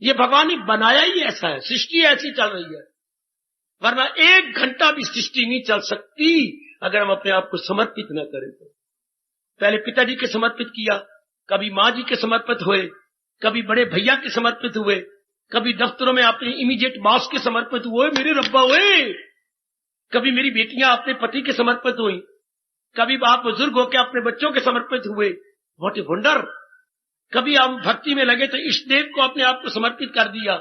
ये भगवान ने बनाया ही ऐसा है, सृष्टि ऐसी चल रही है, वरना 1 घंटा भी सृष्टि नहीं चल सकती अगर हम अपने आप को समर्पित न करें तो। पहले पिताजी के समर्पित किया, कभी मां जी के समर्पित हुए, कभी बड़े भैया के समर्पित हुए, कभी दफ्तरों में अपने इमीडिएट बॉस के समर्पित हुए, मेरे रब्बा हुए, कभी मेरी बेटियां अपने पति के समर्पित हुई, कभी आप बुजुर्ग होकर अपने बच्चों के समर्पित हुए। What a wonder! कभी हम भक्ति में लगे तो इष्ट देव को अपने आप को समर्पित कर दिया,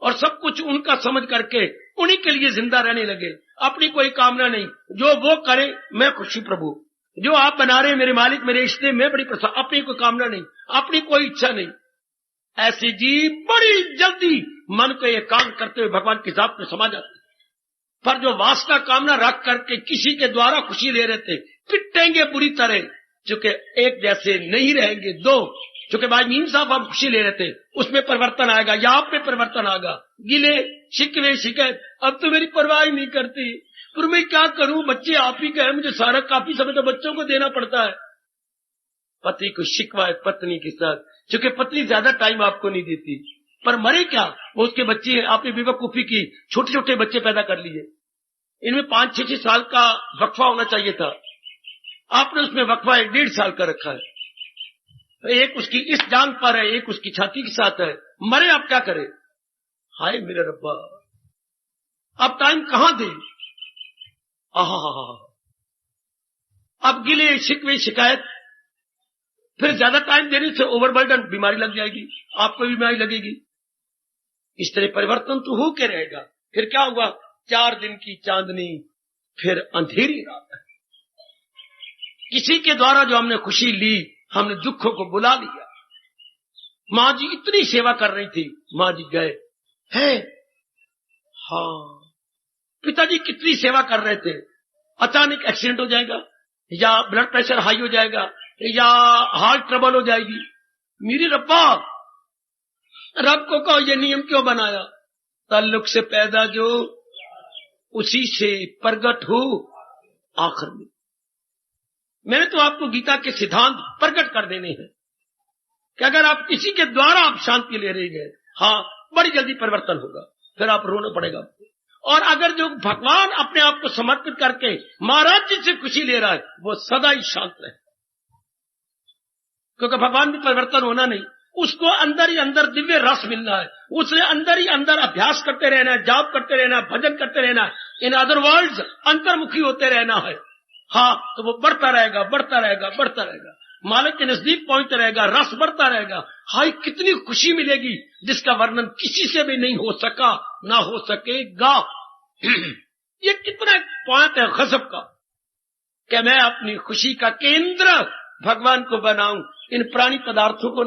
और सब कुछ उनका समझ करके उन्हीं के लिए जिंदा रहने लगे, अपनी कोई कामना नहीं, जो वो करे मैं खुशी प्रभु, जो आप बना रहे मेरे मालिक मेरे इष्ट देव मैं बड़ी प्रसन्न, अपनी कोई कामना नहीं, अपनी कोई इच्छा नहीं। ऐसी जीव बड़ी जल्दी मन को एकाग्र करते हुए भगवान की जात में समा जाते, पर जो वासना कामना रख करके किसी के द्वारा खुशी ले रहे थे, पिटेंगे बुरी तरह, चूंकि एक जैसे नहीं रहेंगे दो, चूंकि भाई मीम साहब हम खुशी ले रहे थे, उसमें परिवर्तन आएगा या आप में परिवर्तन आएगा, गिले शिकवे शिकायत, अब तो मेरी परवाह ही नहीं करती, पर मैं क्या करूं, बच्चे आप ही का है, मुझे सारा काफी समय तो बच्चों को देना पड़ता है। पति को शिकवा है पत्नी के साथ, चूंकि पत्नी ज्यादा टाइम आपको नहीं देती, पर मरे क्या, वो उसके बच्चे, आपने बेवकूफी की, छोटे छोटे बच्चे पैदा कर लिए, इनमें 5-6 साल का वक्फा होना चाहिए था, आपने उसमें वक्फा 1.5 साल का रखा है, एक उसकी इस जांग पर है, एक उसकी छाती के साथ है, मरे आप क्या करें? हाय मेरे रब्बा, अब टाइम कहां दे? अब गिले शिकवे शिकायत, फिर ज्यादा टाइम देने से ओवरबर्डन, बीमारी लग जाएगी, आपको बीमारी लगेगी, इस तरह परिवर्तन तो हो के रहेगा। फिर क्या हुआ? 4 दिन की चांदनी, फिर अंधेरी रात है। किसी के द्वारा जो हमने खुशी ली, हमने दुखों को बुला लिया। मां जी इतनी सेवा कर रही थी, मां जी गए हैं, हाँ, पिताजी कितनी सेवा कर रहे थे, अचानक एक्सीडेंट हो जाएगा, या ब्लड प्रेशर हाई हो जाएगा, या हार्ट ट्रबल हो जाएगी। मेरी रब्बा, रब को कहो ये नियम क्यों बनाया? ताल्लुक से पैदा जो उसी से प्रगट हो आखिर में। मैंने तो आपको गीता के सिद्धांत प्रकट कर देने हैं कि अगर आप किसी के द्वारा आप शांति ले रहे हैं, हाँ, बड़ी जल्दी परिवर्तन होगा, फिर आप रोना पड़ेगा। और अगर जो भगवान अपने आप को समर्पित करके महाराज जी से खुशी ले रहा है, वो सदा ही शांत रहे, क्योंकि भगवान में परिवर्तन होना नहीं, उसको अंदर ही अंदर दिव्य रस मिलना है, उसे अंदर ही अंदर अभ्यास करते रहना है, जाप करते रहना है, भजन करते रहना है, इन अदर वर्ल्ड अंतर्मुखी होते रहना है। हाँ, तो वो बढ़ता रहेगा, बढ़ता रहेगा, बढ़ता रहेगा, मालिक के नजदीक पहुंचता रहेगा, रस बढ़ता रहेगा। हाय कितनी खुशी मिलेगी जिसका वर्णन किसी से भी नहीं हो सका, ना हो सकेगा। ये कितना पॉइंट है गजब का कि मैं अपनी खुशी का केंद्र भगवान को बनाऊं, इन प्राणी पदार्थों को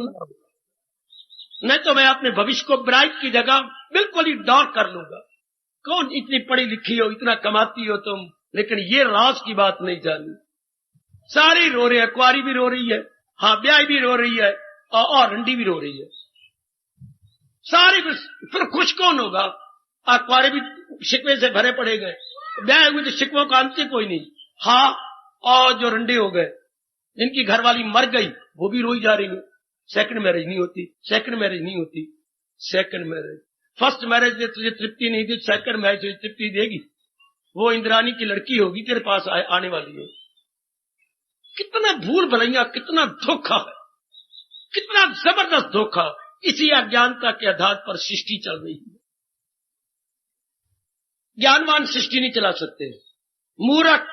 नहीं तो मैं अपने भविष्य को ब्राइट की जगह बिल्कुल ही डार्क कर लूंगा। कौन इतनी पढ़ी लिखी हो, इतना कमाती हो तुम, लेकिन ये राज की बात नहीं जानी। सारे रो रहे हैं, कुआरी भी रो रही है, हाँ, ब्याह भी रो रही है, और रंडी भी रो रही है, सारे। फिर खुश कौन होगा? कुआरे भी शिकवे से भरे पड़े गए, ब्याह हुए तो शिकवों का अंत कोई नहीं। हाँ, और जो रंडे हो गए, जिनकी घरवाली मर गई, वो भी रोई जा रही है। सेकंड मैरिज नहीं होती, सेकंड मैरिज नहीं होती, सेकंड मैरिज। फर्स्ट मैरिज ने तुझे तृप्ति नहीं दी, सेकंड मैरिज तुझे तृप्ति देगी। वो इंद्रानी की लड़की होगी तेरे पास आने वाली है। कितना भूल भलैया, कितना धोखा है, कितना जबरदस्त धोखा। इसी अज्ञानता के आधार पर सृष्टि चल रही है। ज्ञानवान सृष्टि नहीं चला सकते, मूर्ख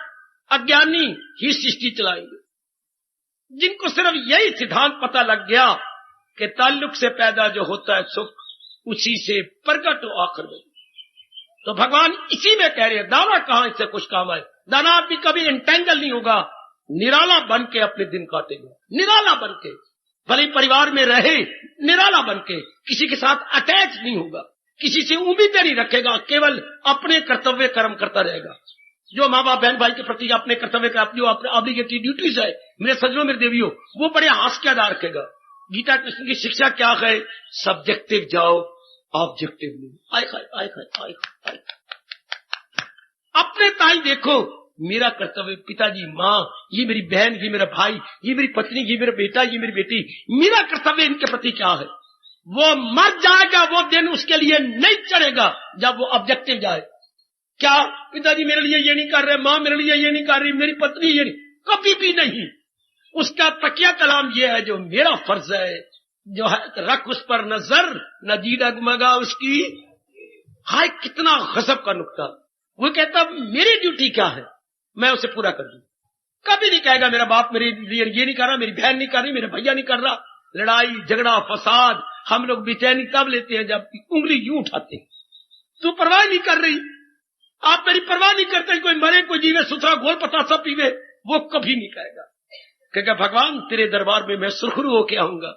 अज्ञानी ही सृष्टि चलाएंगे। जिनको सिर्फ यही सिद्धांत पता लग गया कि ताल्लुक से पैदा जो होता है सुख, उसी से प्रकट हो आखिर में, तो भगवान इसी में कह रहे हैं, दाना कहां इससे कुछ काम आए। दाना भी कभी इंटेंगल नहीं होगा, निराला बन के अपने दिन काटेगा, निराला बन के, भले परिवार में रहे, निराला बन के, किसी के साथ अटैच नहीं होगा, किसी से उम्मीदें नहीं रखेगा, केवल अपने कर्तव्य कर्म करता रहेगा। जो माँ बाप बहन भाई के प्रति अपने कर्तव्य का जो अपने ऑब्लिगेटरी ड्यूटीज है, मेरे सज्जनों मेरे देवियों, वो बड़े हास्य के आधार रखेगा। गीता कृष्ण की शिक्षा क्या है? सब्जेक्टिव जाओ, ऑब्जेक्टिव नहीं। आय अपने ताई देखो, मेरा कर्तव्य पिताजी माँ, ये मेरी बहन, ये मेरा भाई, ये मेरी पत्नी, ये मेरा बेटा, ये मेरी बेटी, मेरा कर्तव्य इनके प्रति क्या है? वो मर जाएगा, वो दिन उसके लिए नहीं चढ़ेगा जब वो ऑब्जेक्टिव जाए। क्या पिताजी मेरे लिए ये नहीं कर रहे, माँ मेरे लिए ये नहीं कर रही, मेरी पत्नी ये नहीं, कभी भी नहीं। उसका तकिया कलाम ये है, जो मेरा फर्ज है जो है रख उस पर नजर, न जी डगमगा उसकी। हाय कितना गजब का नुक्ता। वो कहता मेरी ड्यूटी क्या है, मैं उसे पूरा कर दूं। कभी नहीं कहेगा मेरा बाप मेरे लिए ये नहीं कर रहा, मेरी बहन नहीं कर रही, मेरा भैया नहीं कर रहा। लड़ाई झगड़ा फसाद हम लोग बेचैनी तब लेते हैं जब उंगली यूं उठाते हैं। तू परवाह नहीं कर रही, आप मेरी परवाह नहीं करते, कोई मरे कोई जीवे, सुथरा घोल पतासा पीवे, वो कभी नहीं कहेगा। कहेगा भगवान तेरे दरबार में मैं सुरखरू होके आऊंगा,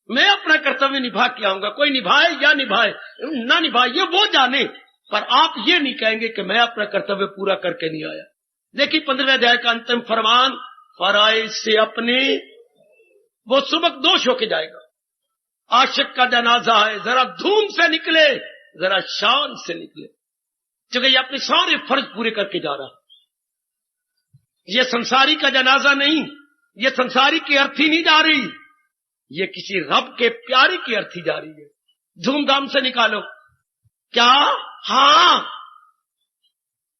मैं अपना कर्तव्य निभा के आऊंगा। कोई निभाए या निभाए ना निभाए ये वो जाने, पर आप ये नहीं कहेंगे कि मैं अपना कर्तव्य पूरा करके नहीं आया। देखिए 15वें अध्याय का अंतिम फरमान, फराइज से अपने वो सुबक दोष होके जाएगा। आशिक का जनाजा है, जरा धूम से निकले, जरा शान से निकले, क्योंकि ये अपने सारे फर्ज पूरे करके जा रहा। ये संसारी का जनाजा नहीं, ये संसारी की अर्थी नहीं जा रही, ये किसी रब के प्यारे की अर्थी जा रही है। धूमधाम से निकालो। क्या? हाँ,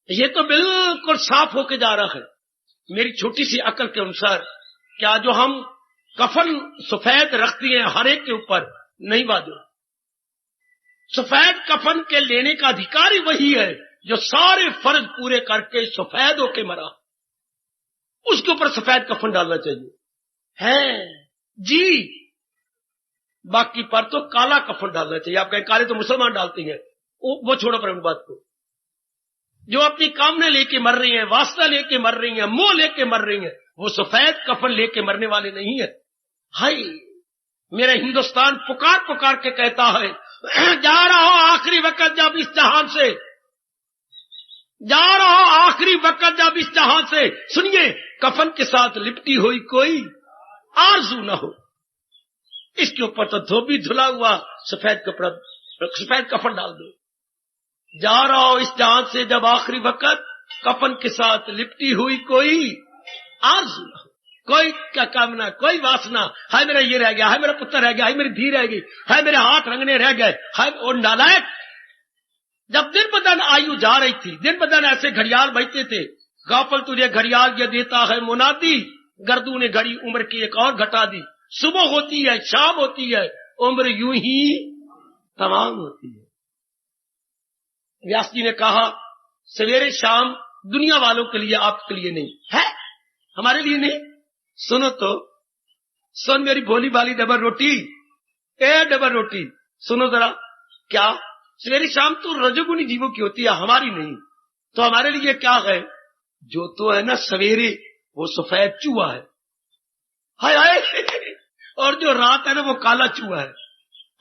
ये तो बिल्कुल साफ होके जा रहा है। मेरी छोटी सी अकल के अनुसार क्या जो हम कफन सफेद रखती हैं हर एक के ऊपर, नहीं बाजो। सफेद कफन के लेने का अधिकारी वही है जो सारे फर्ज पूरे करके सफेद होके मरा, उसके ऊपर सफेद कफन डालना चाहिए है जी। बाकी पर तो काला कफन डालना चाहिए। आप कहें काले तो मुसलमान डालते हैं, वो छोड़ो पर उन बात को। जो अपनी कामना लेके मर रही हैं, वास्ता लेके मर रही हैं, मोह लेके मर रही हैं, वो सफेद कफन लेके मरने वाले नहीं है। हाय मेरा हिंदुस्तान पुकार पुकार के कहता है, जा रहा हो आखिरी वक्त जब इस जहां से, जा रहा हो आखिरी वक्त जब इस जहां से, सुनिए कफन के साथ लिपटी हुई कोई आरज़ू न हो। इसके ऊपर तो धोबी धुला हुआ सफेद कपड़ा, सफेद कफन डाल दो। जा रहा हो इस जहां से जब आखिरी वक्त, कफन के साथ लिपटी हुई कोई आरज़ू न हो, कोई क्या कामना, कोई वासना। हाय मेरा ये रह गया, हाय मेरा पुत्र रह गया, हाय मेरी धी रह गई, हाय मेरे हाथ रंगने रह गए, हाय। और नालायक, जब दिन ब दिन आयु जा रही थी, दिन ब दिन ऐसे घड़ियाल बजते थे, गाफल तुझे घड़ियाल ये देता है मुनादी, गर्दू ने घड़ी उम्र की एक और घटा दी। सुबह होती है, शाम होती है, उम्र यूं ही तमाम होती है। व्यास जी ने कहा सवेरे शाम दुनिया वालों के लिए, आपके लिए नहीं है, हमारे लिए नहीं। सुनो तो, सुन मेरी भोली भाली डबल रोटी, ए डबल रोटी, सुनो जरा। क्या? सवेरे शाम तो रजोगुनी जीवों की होती है, हमारी नहीं। तो हमारे लिए क्या है? जो तो है ना सवेरे, वो सफेद चूहा है, हाय हाय, और जो रात है ना वो काला चूहा है।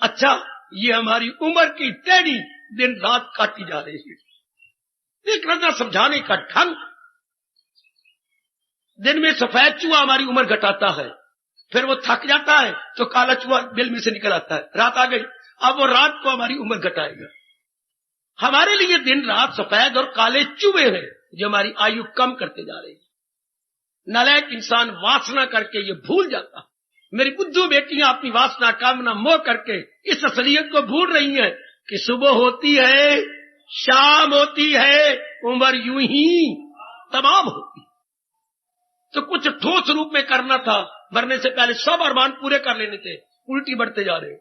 अच्छा, ये हमारी उम्र की टेढ़ी दिन रात काटी जा रही है। देख रहा समझाने का ढंग। दिन में सफेद चूहा हमारी उम्र घटाता है, फिर वो थक जाता है तो काला चूहा बिल में से निकल आता है, रात आ गई, अब वो रात को हमारी उम्र घटाएगा। हमारे लिए दिन रात सफेद और काले चूहे हैं जो हमारी आयु कम करते जा रहे हैं। नालायक इंसान वासना करके ये भूल जाता। मेरी बुद्धू बेटियां अपनी वासना कामना मोह करके इस असलियत को भूल रही हैं कि सुबह होती है, शाम होती है, उम्र यूं ही तमाम होती। तो कुछ ठोस रूप में करना था, मरने से पहले सब अरमान पूरे कर लेने थे, उल्टी बढ़ते जा रहे।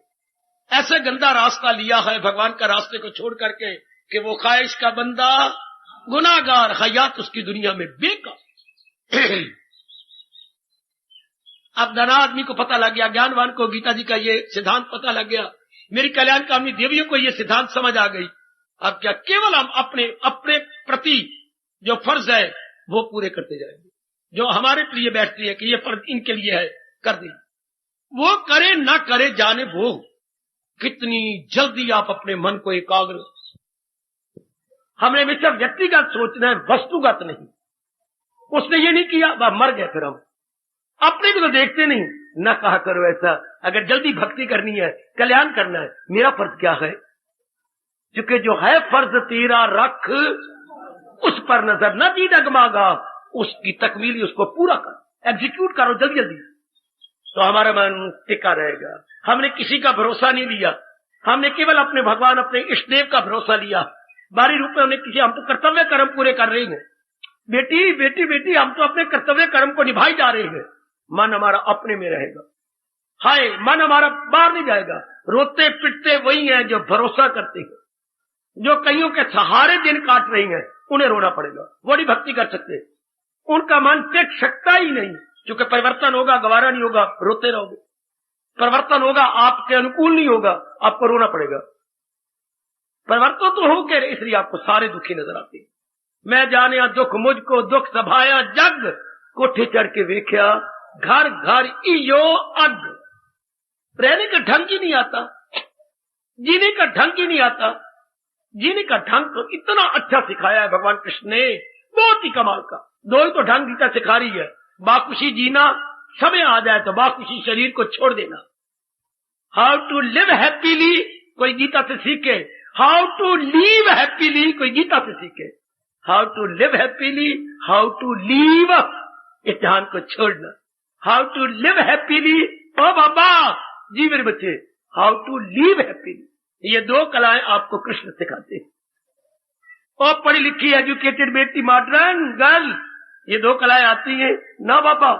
ऐसे गंदा रास्ता लिया है भगवान का रास्ते को छोड़ करके कि वो ख्वाहिश का बंदा गुनाहगार, हयात उसकी दुनिया में बेकार। अब दाना आदमी को पता लग गया, ज्ञानवान को गीता जी का ये सिद्धांत पता लग गया, मेरी कल्याणकामी देवियों को ये सिद्धांत समझ आ गई। अब क्या केवल हम अपने अपने प्रति जो फर्ज है वो पूरे करते जाएंगे, जो हमारे लिए बैठती है कि ये फर्ज इनके लिए है, कर दी। वो करे ना करे जाने वो, कितनी जल्दी आप अपने मन को एकाग्र, हमने हमेशा व्यक्तिगत सोचना है, वस्तुगत नहीं। उसने ये नहीं किया, मर गए। फिर हम अपने को तो देखते नहीं। न कहा करो ऐसा। अगर जल्दी भक्ति करनी है, कल्याण करना है, मेरा फर्ज क्या है? क्योंकि जो है फर्ज तेरा रख, उस पर नजर न दी डगमागा, उसकी तकमीली, उसको पूरा कर, एग्जीक्यूट करो जल्दी जल्दी, तो हमारा मन टिका रहेगा। हमने किसी का भरोसा नहीं लिया, हमने केवल अपने भगवान, अपने इष्ट देव का भरोसा लिया। बारी रूप में हमने किसी, हम तो कर्तव्य कर्म पूरे कर रहे हैं, बेटी बेटी बेटी, हम तो अपने कर्तव्य कर्म को निभाई जा रहे हैं। मन हमारा अपने में रहेगा, हाय मन हमारा बाहर नहीं जाएगा। रोते पिटते वही हैं जो भरोसा करते हैं, जो कईयों के सहारे दिन काट रही हैं, उन्हें रोना पड़ेगा, वो नहीं भक्ति कर सकते। उनका मन टेक सकता ही नहीं, क्योंकि परिवर्तन होगा, गवारा नहीं होगा, रोते रहोगे। परिवर्तन होगा, आपके अनुकूल नहीं होगा, आपको रोना पड़ेगा। परिवर्तन तो हो गए, इसलिए आपको सारे दुखी नजर आते हैं। मैं जाने दुख मुझको, दुख सभाया जग, कोठे चढ़ के वेख्या घर घर इयो अग। रहने का ढंग ही नहीं आता, जीने का ढंग ही नहीं आता। जीने का ढंग तो इतना अच्छा सिखाया है भगवान कृष्ण ने, बहुत ही कमाल का। दो ही तो ढंग गीता सिखा रही है, बाखुशी जीना, समय आ जाए तो बाखुशी शरीर को छोड़ देना। हाउ टू लिव हैप्पीली कोई गीता से सीखे, हाउ टू लीव हैप्पीली कोई गीता से सीखे। How to live happily, how to leave, इस ध्यान को छोड़ना। हाउ टू लिव हैप्पीली, ओ बाबा जी मेरे बच्चे, हाउ टू लीव हैप्पीली, ये दो कलाएं आपको कृष्ण सिखाते हैं। और पढ़ी लिखी एजुकेटेड बेटी, मॉडर्न गर्ल, ये दो कलाएं आती हैं ना बाबा?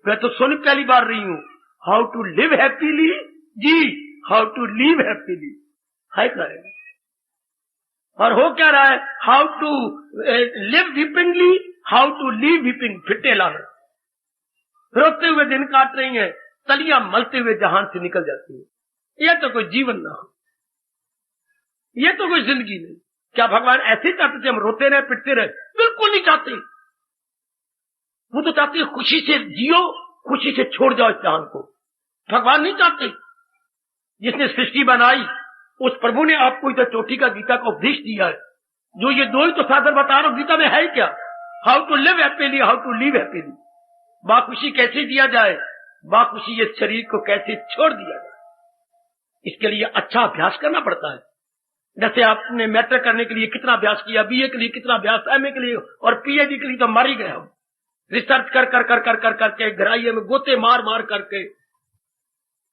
मैं तो सुन पहली बार रही हूं। हाउ टू लिव हैप्पीली जी, हाउ टू लीव हैप्पीली है क्या है? और हो क्या रहा है? How to live weepingly, how to leave weeping, फिटे लाना। रोते हुए दिन काट रही हैं, तलियां मलते हुए जहान से निकल जाती है। यह तो कोई जीवन ना हो, यह तो कोई जिंदगी नहीं। क्या भगवान ऐसे चाहते थे हम रोते रहे पिटते रहे? बिल्कुल नहीं चाहते। वो तो चाहते खुशी से जियो, खुशी से छोड़ जाओ इस जहान को। भगवान नहीं चाहते। जिसने सृष्टि बनाई उस प्रभु ने आपको इधर चोटी का गीता का उपदेश दिया है। जो ये दो ही तो साधन बता रहा हूं, गीता में है क्या? How to live happily, how to leave happily. बाखुशी कैसे दिया जाए, बाखुशी इस शरीर को कैसे छोड़ दिया जाए, इसके लिए अच्छा अभ्यास करना पड़ता है। जैसे आपने मैट्रिक करने के लिए कितना अभ्यास किया, बीए के लिए कितना अभ्यास, एमए के लिए और पीएचडी के लिए तो मर ही गए हम। रिसर्च कर कर कर कर कर करके गहराइयों में गोते मार मार करके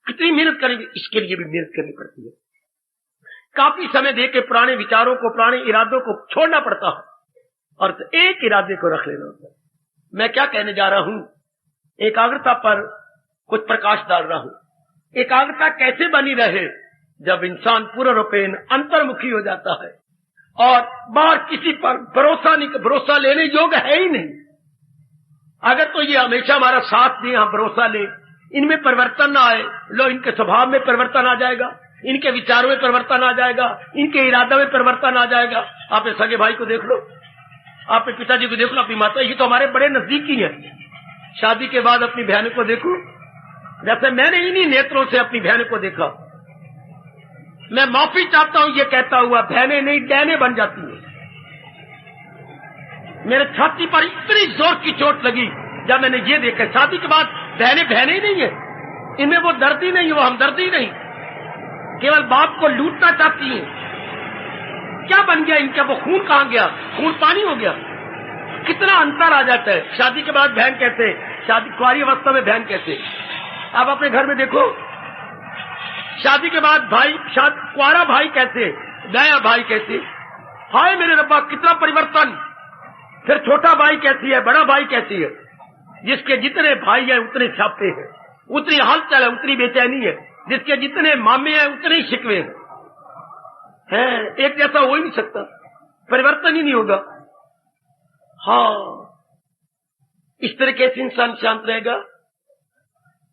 कितनी मेहनत करेंगे, इसके लिए भी मेहनत करनी पड़ती है। काफी समय देके पुराने विचारों को, पुराने इरादों को छोड़ना पड़ता है और एक इरादे को रख लेना होता है। मैं क्या कहने जा रहा हूं, एकाग्रता पर कुछ प्रकाश डाल रहा हूं। एकाग्रता कैसे बनी रहे? जब इंसान पूर्ण रूपेण अंतर्मुखी हो जाता है और बाहर किसी पर भरोसा लेने योग्य है ही नहीं। अगर तो ये हमेशा हमारा साथ दे, हम भरोसा ले, इनमें परिवर्तन ना आए, लो इनके स्वभाव में परिवर्तन आ जाएगा, इनके विचारों में परिवर्तन आ जाएगा, इनके इरादों में परिवर्तन आ जाएगा। आप सगे भाई को देख लो, आप पिताजी को देख लो, अपनी माता, ये तो हमारे बड़े नजदीकी है। शादी के बाद अपनी बहन को देखो, जैसे मैंने इन्हीं नेत्रों से अपनी बहन को देखा। मैं माफी चाहता हूं ये कहता हुआ, बहनें नहीं डहने बन जाती है। मेरे छाती पर इतनी जोर की चोट लगी जब मैंने ये देखा। शादी के बाद बहनें बहनें ही नहीं है, इनमें वो दर्द ही नहीं, वो हमदर्दी नहीं, केवल बाप को लूटना चाहती है। क्या बन गया इनका? वो खून कहां गया? खून पानी हो गया। कितना अंतर आ जाता है। शादी के बाद बहन कैसे, शादी कुंवारी अवस्था में बहन कैसे। आप अपने घर में देखो, शादी के बाद भाई, कुंवारा भाई कैसे, नया भाई कैसे। हाय मेरे रब्बा कितना परिवर्तन। फिर छोटा भाई कैसी है, बड़ा भाई कैसी है। जिसके जितने भाई है उतने छापे हैं, उतनी हलचल है, उतनी बेचैनी है। जिसके जितने मामे हैं उतने ही शिकवे हैं। एक जैसा हो ही नहीं सकता, परिवर्तन ही नहीं होगा। हाँ, इस तरीके से इंसान शांत रहेगा।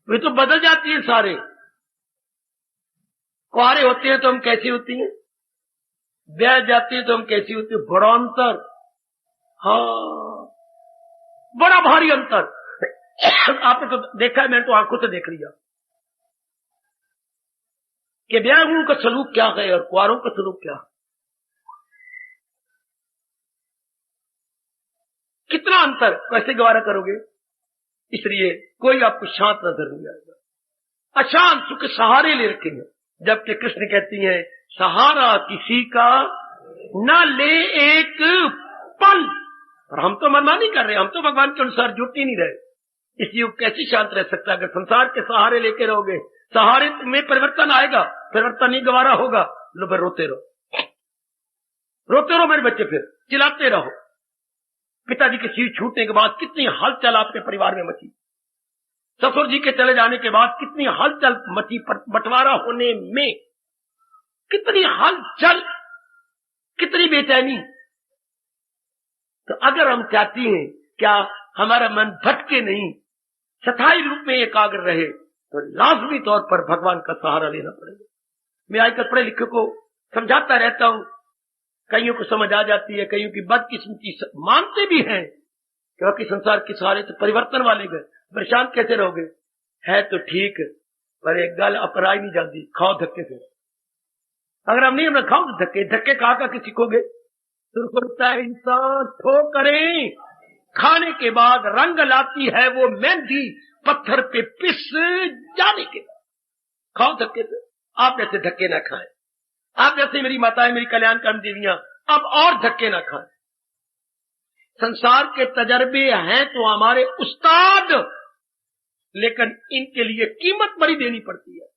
वे तो बदल जाती है सारे। कुआरे होते हैं तो हम कैसी होती हैं, ब्याह जाती है तो हम कैसी होती है। बड़ा अंतर, हाँ बड़ा भारी अंतर। आपने तो देखा है, मैंने तो आंखों से देख लिया। कि ब्याहों का सलूक क्या है और कुंवारों का सलूक क्या है। कितना अंतर, कैसे गवारा करोगे? इसलिए कोई आपको शांत नजर नहीं आएगा, अशांत सुख सहारे ले रखेंगे। जबकि कृष्ण कहती है सहारा किसी का न ले एक पल। और हम तो मनमानी कर रहे हैं, हम तो भगवान के अनुसार जुट ही नहीं रहे। इसलिए कैसे शांत रह सकता है? अगर संसार के सहारे लेके रहोगे, सहारे में परिवर्तन आएगा, परिवर्तन नहीं गवारा होगा, लो फिर रोते रहो, रोते रहो मेरे बच्चे, फिर चिल्लाते रहो। पिताजी के सिर छूटने के बाद कितनी हलचल आपके परिवार में मची, ससुर जी के चले जाने के बाद कितनी हलचल मची, बंटवारा होने में कितनी हलचल, कितनी बेचैनी। तो अगर हम चाहती हैं क्या हमारा मन भटके नहीं, स्थायी रूप में एकाग्र रहे, तो लाजमी तौर पर भगवान का सहारा लेना पड़ेगा। मैं आजकल पढ़े लिखे को समझाता रहता हूं, कईयों को समझ आ जाती है, कईयों की बदकिस्मती मानते भी हैं, क्योंकि संसार के सहारे तो परिवर्तन वाले गए। परेशान कैसे रहोगे? है तो ठीक, पर एक गल अपराई नहीं जाती, खाओ धक्के से। अगर हम नहीं हम खाओ तो धक्के, धक्के खा के सीखोगे। सुरखुरता है इंसान ठोकरें खाने के बाद रंग लाती है वो मेहंदी पत्थर पे पिस जाने के बाद। खाओ धक्के से। आप जैसे धक्के ना खाएं, आप जैसे मेरी माताएं, मेरी कल्याणकारी देवियां अब और धक्के ना खाएं। संसार के तजर्बे हैं तो हमारे उस्ताद, लेकिन इनके लिए कीमत बड़ी देनी पड़ती है।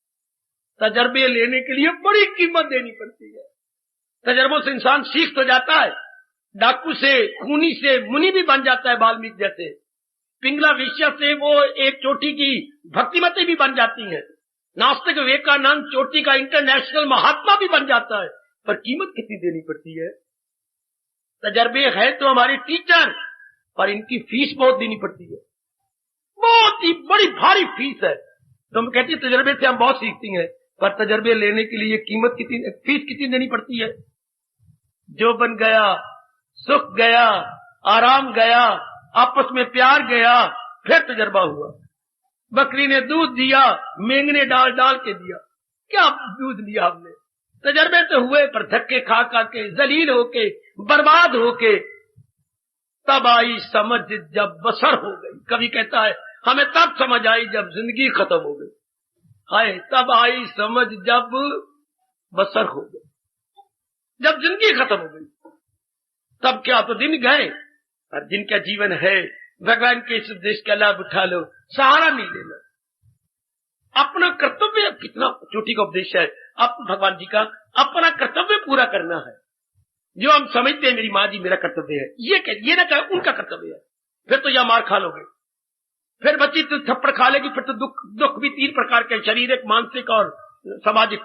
तजर्बे लेने के लिए बड़ी कीमत देनी पड़ती है। तजर्बों से इंसान सीख तो जाता है, डाकू से, खूनी से मुनि भी बन जाता है, वाल्मीकि जैसे। पिंगला वेश्या से वो एक चोटी की भक्तिमती भी बन जाती है। नास्तिक विवेकानंद चोटी का इंटरनेशनल महात्मा भी बन जाता है, पर कीमत कितनी देनी पड़ती है। तजर्बे है तो हमारे टीचर, पर इनकी फीस बहुत देनी पड़ती है, बहुत ही बड़ी भारी फीस है। तो हम कहते हैं तजर्बे से हम बहुत सीखती हैं, पर तजर्बे लेने के लिए कीमत कितनी, फीस कितनी देनी पड़ती है। जो बन गया, सुख गया, आराम गया, आपस में प्यार गया, फिर तजर्बा हुआ। बकरी ने दूध दिया, मेंगने डाल डाल के दिया, क्या दूध लिया हमने। तजर्बे तो हुए, पर धक्के खा खा के, जलील होके, बर्बाद होके, तब आई समझ जब बसर हो गई। कभी कहता है हमें तब समझ आई जब जिंदगी खत्म हो गई। हाय, तब आई समझ जब बसर हो गई, जब जिंदगी खत्म हो गई। तब क्या, तो दिन गए। और जिनका जीवन है, भगवान के इस उपदेश का लाभ उठा लो, सहारा नहीं लेना। अपना कर्तव्य, कितना चोटी का उपदेश है, अब भगवान जी का अपना कर्तव्य पूरा करना है। जो हम समझते हैं मेरी माँ जी मेरा कर्तव्य है, ये ना कहे उनका कर्तव्य है, फिर तो या मार खा लोगे, फिर बच्ची तो थप्पड़ खा लेगी, फिर तो दुख भी 3 प्रकार के, शारीरिक, मानसिक और सामाजिक,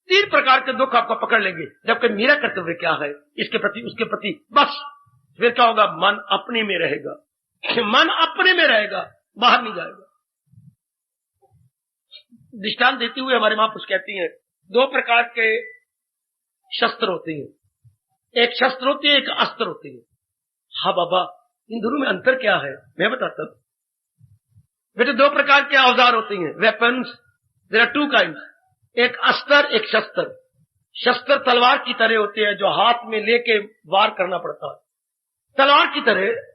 3 प्रकार के दुख आपको पकड़ लेंगे। जबकि मेरा कर्तव्य क्या है, इसके प्रति, उसके प्रति, बस फिर क्या होगा, मन अपने में रहेगा, मन अपने में रहेगा, बाहर नहीं जाएगा। दृष्टांत देते हुए हमारे महापुरुष कहती हैं 2 प्रकार के शस्त्र होते हैं, एक शस्त्र होती है, एक अस्त्र होती है। हाँ बाबा, इन दोनों में अंतर क्या है, मैं बताता हूं बेटे। 2 प्रकार के औजार होते हैं, वेपन्स, देयर आर 2 काइंड्स, एक अस्त्र, एक शस्त्र। शस्त्र तलवार की तरह होते हैं, जो हाथ में लेके वार करना पड़ता है, तलवार की तरह।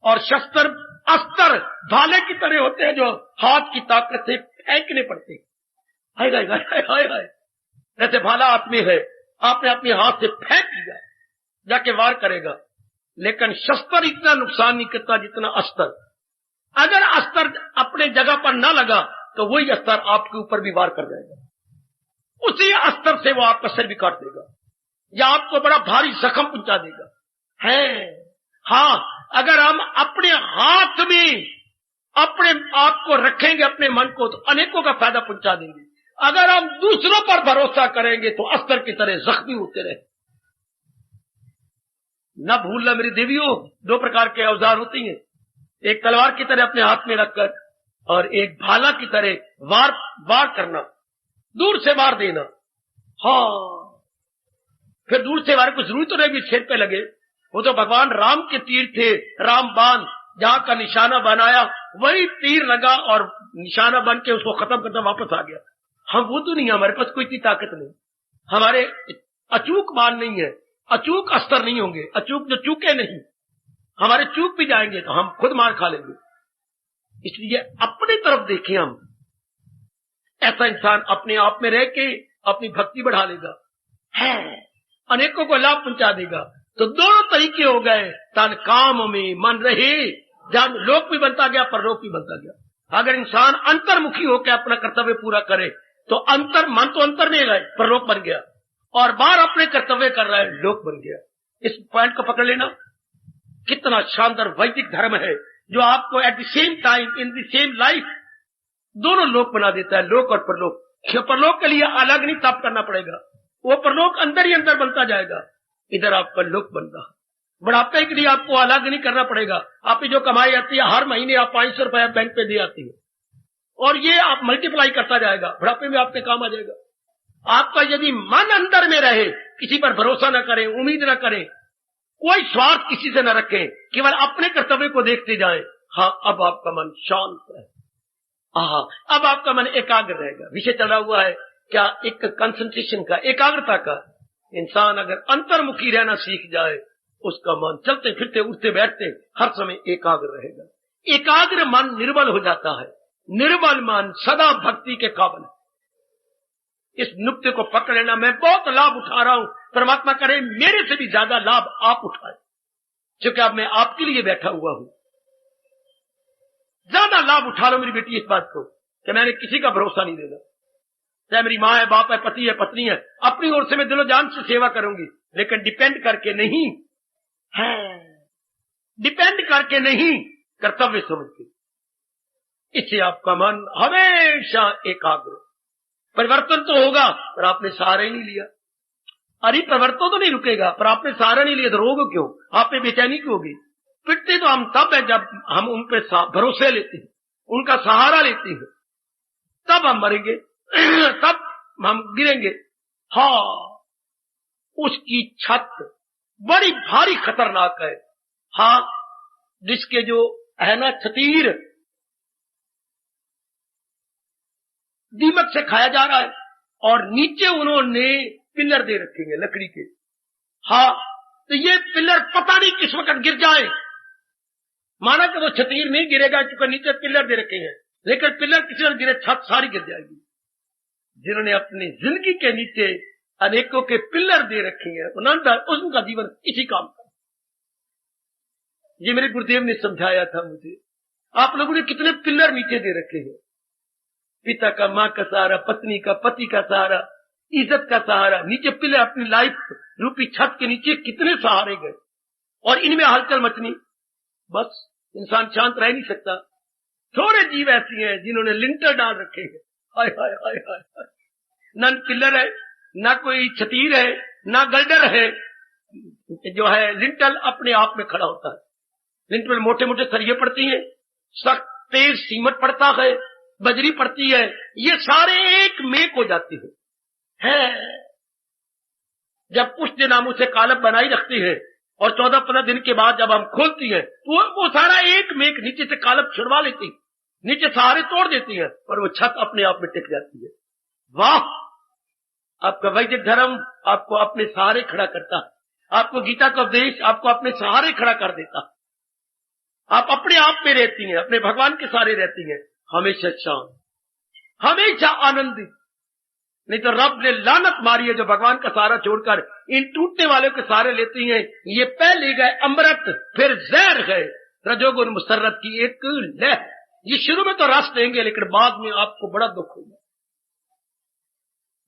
और शस्त्र, अस्त्र भाले की तरह होते हैं, जो हाथ की ताकत से फेंकने पड़ते हैं। हाय हाय हाय हाय हाय, जैसे भाला हाथ में है, आपने अपने हाथ से फेंक लिया, जाके वार करेगा। लेकिन शस्त्र इतना नुकसान नहीं करता जितना अस्त्र। अगर अस्त्र अपने जगह पर न लगा तो वही अस्त्र आपके ऊपर भी वार कर जाएगा, उसी अस्त्र से वो आपका सिर भी काट देगा या आपको बड़ा भारी जख्म पहुंचा देगा। है हाँ, अगर हम अपने हाथ में अपने आप को रखेंगे, अपने मन को, तो अनेकों का फायदा पहुंचा देंगे। अगर हम दूसरों पर भरोसा करेंगे तो अस्त्र की तरह जख्मी होते रहे। न भूलना मेरी देवियों, 2 प्रकार के औजार होती हैं, एक तलवार की तरह अपने हाथ में रखकर, और एक भाला की तरह वार करना, दूर से वार देना। हाँ, फिर दूर से वार को जरूरत तो रहेगी सिर पे लगे, वो तो भगवान राम के तीर थे, रामबाण, जहां का निशाना बनाया वही तीर लगा और निशाना बन के उसको खत्म करता वापस आ गया। हम वो तो नहीं, हमारे पास कोई इतनी ताकत नहीं, हमारे अचूक मान नहीं है, अचूक अस्तर नहीं होंगे, अचूक जो चूके नहीं, हमारे चूक भी जाएंगे तो हम खुद मार खा लेंगे। इसलिए अपनी तरफ देखें हम, ऐसा इंसान अपने आप में रह के अपनी भक्ति बढ़ा लेगा, है अनेकों को लाभ पहुंचा देगा। तो दोनों तरीके हो गए, तन काम में मन रहे, जब लोक भी बनता गया परलोक भी बनता गया। अगर इंसान अंतर्मुखी होकर अपना कर्तव्य पूरा करे तो अंतर मन तो अंतर में गए, परलोक बन गया, और बाहर अपने कर्तव्य कर रहा है, लोक बन गया। इस पॉइंट को पकड़ लेना, कितना शानदार वैदिक धर्म है जो आपको at the same time in the same life दोनों लोक बना देता है, लोक और परलोक। परलोक के लिए अलग नहीं तप करना पड़ेगा, वो परलोक अंदर ही अंदर बनता जाएगा, इधर आपका लोक बन रहा। बुढ़ापे के लिए आपको अलग नहीं करना पड़ेगा, आपकी जो कमाई आती है हर महीने आप 500 रुपया बैंक पे दे आती है, और ये आप मल्टीप्लाई करता जाएगा, बुढ़ापे में आपके काम आ जाएगा। आपका यदि मन अंदर में रहे, किसी पर भरोसा न करें, उम्मीद न करें, कोई स्वार्थ किसी से न रखें, केवल अपने कर्तव्य को देखते जाएं, हाँ अब आपका मन शांत है, अब आपका मन एकाग्र रहेगा। विषय चला हुआ है क्या, एक कंसंट्रेशन का, एकाग्रता का। इंसान अगर अंतर्मुखी रहना सीख जाए, उसका मन चलते फिरते उठते बैठते हर समय एकाग्र रहेगा। एकाग्र मन निर्बल हो जाता है, निर्बल मन सदा भक्ति के काबिल है। इस नुक्ते को पकड़ लेना। मैं बहुत लाभ उठा रहा हूं, परमात्मा करे मेरे से भी ज्यादा लाभ आप उठाए, क्योंकि अब मैं आपके लिए बैठा हुआ हूं। ज्यादा लाभ उठा लो मेरी बेटी इस बात को कि मैंने किसी का भरोसा नहीं देना, चाहे मेरी माँ है, बाप है, पति है, पत्नी है, अपनी ओर से मैं दिलो जान से सेवा करूंगी, लेकिन डिपेंड करके नहीं है, डिपेंड करके नहीं, कर्तव्य समझ के। इससे आपका मन हमेशा एकाग्र। परिवर्तन तो होगा पर आपने सहारा ही नहीं लिया। अरे परिवर्तन तो नहीं रुकेगा पर आपने सहारा नहीं लिया, तो रोग क्यों, आप पे बेचैनी क्यों होगी। पिटते तो हम तब है जब हम उन पे भरोसे लेते हैं, उनका सहारा लेते हैं, तब हम मरेंगे, तब हम गिरेंगे। हाँ, उसकी छत बड़ी भारी खतरनाक है। हाँ, जिसके जो है ना छतीर दीमक से खाया जा रहा है, और नीचे उन्होंने पिलर दे रखे हैं लकड़ी के। हाँ, तो ये पिलर पता नहीं किस वक्त गिर जाए। माना कि वो छतीर नहीं गिरेगा क्योंकि नीचे पिलर दे रखे हैं, लेकिन पिलर किसी वक्त गिरे, छत सारी गिर जाएगी। जिन्होंने अपनी जिंदगी के नीचे अनेकों के पिलर दे रखे हैं, उनका जीवन इसी काम का। ये मेरे गुरुदेव ने समझाया था मुझे। आप लोगों ने कितने पिलर नीचे दे रखे हैं, पिता का माँ का सहारा, पत्नी का, पति का सहारा, इज्जत का सहारा, नीचे पिलर अपनी लाइफ रूपी छत के नीचे कितने सहारे गए, और इनमें हलचल मचनी, बस इंसान शांत रह नहीं सकता। थोड़े जीव ऐसी हैं जिन्होंने लिंटर डाल रखे हैं, हाय हाय हाय हाय हाय, न पिलर है, ना कोई छतीर है, ना गल्डर है, जो है लिंटल अपने आप में खड़ा होता है। लिंटर में मोटे मोटे सरिये पड़ती हैं, सख्त तेज सीमट पड़ता है, बजरी पड़ती है, ये सारे एक मेक हो जाती है। जब कुछ दिन हम उसे कालब बनाई रखती है और 14-15 दिन के बाद जब हम खोलती है तो वो सारा एक मेक नीचे से कालब छुड़वा लेती, नीचे सहारे तोड़ देती है, और वो छत अपने आप में टिक जाती है। वाह, आपका वैदिक धर्म आपको अपने सहारे खड़ा करता है, आपको गीता का उपदेश आपको अपने सहारे खड़ा कर देता। आप अपने आप में रहती हैं, अपने भगवान के सहारे रहती हैं, हमेशा शांत, हमेशा आनंदित। नहीं तो रब ने लानत मारी है जो भगवान का सहारा छोड़कर इन टूटने वालों के सहारे लेती हैं। ये पहले गए अमृत, फिर जहर है, रजोगुण मुसर्रत की एक लहर। ये शुरू में तो रस देंगे, लेकिन बाद में आपको बड़ा दुख होगा।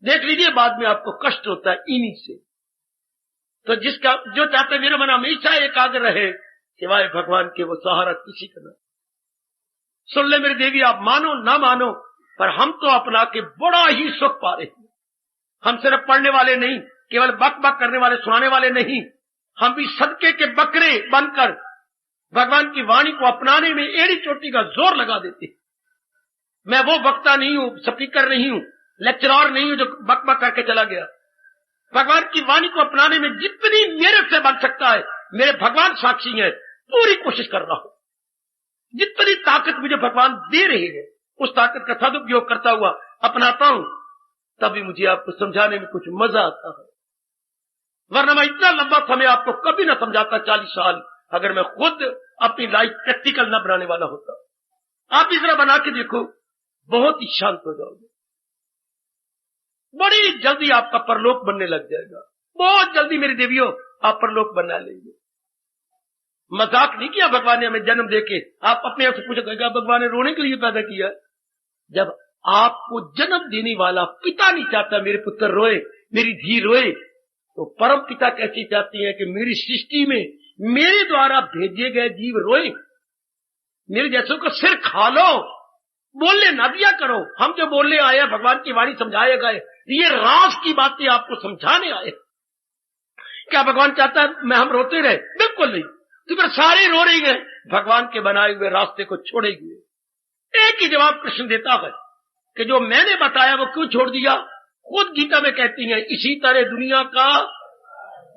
देख लीजिए, बाद में आपको कष्ट होता है इन्हीं से। तो जिसका जो चाहते मेरा मन हमेशा एकाग्र रहे, सिवाय भगवान के वो सहारा किसी का न। सुन ले मेरी देवी, आप मानो ना मानो, पर हम तो अपना के बड़ा ही सुख पा रहे हैं। हम सिर्फ पढ़ने वाले नहीं, केवल बक बक करने वाले, सुनाने वाले नहीं, हम भी सदके के बकरे बनकर भगवान की वाणी को अपनाने में एड़ी चोटी का जोर लगा देते। मैं वो वक्ता नहीं हूं, स्पीकर नहीं हूं, लेक्चरर नहीं हूं जो बक बक करके चला गया। भगवान की वाणी को अपनाने में जितनी मेरे से बन सकता है, मेरे भगवान साक्षी हैं, पूरी कोशिश कर रहा हूं। जितनी ताकत मुझे भगवान दे रहे हैं, उस ताकत का सदुपयोग करता हुआ अपनाता हूं। तभी मुझे आपको समझाने में कुछ मजा आता है, वरना मैं इतना लंबा समय आपको कभी ना समझाता 40 साल, अगर मैं खुद अपनी लाइफ प्रैक्टिकल ना बनाने वाला होता। आप इस तरह बना के देखो, बहुत ही शांत हो जाओगे, बड़ी जल्दी आपका परलोक बनने लग जाएगा, बहुत जल्दी मेरी देवियों आप परलोक बना लेंगे। मजाक नहीं किया भगवान ने हमें जन्म देके। आप अपने आप से पूछोगे भगवान ने रोने के लिए पैदा किया? जब आपको जन्म देने वाला पिता नहीं चाहता मेरे पुत्र रोए, मेरी धी रोए, तो परम पिता कैसे चाहती है कि मेरी सृष्टि में मेरे द्वारा भेजे गए जीव रोए, मेरे जैसों को सिर खा लो, बोलने ना दिया करो। हम जो बोलने आए हैं, भगवान की वाणी समझाए गए, ये राज की बातें आपको समझाने आए। क्या भगवान चाहता है मैं हम रोते रहे? बिल्कुल नहीं। तो फिर सारे रो रही हैं, भगवान के बनाए हुए रास्ते को छोड़ेगी। एक ही जवाब कृष्ण देता है कि जो मैंने बताया वो क्यों छोड़ दिया? खुद गीता में कहती है इसी तरह दुनिया का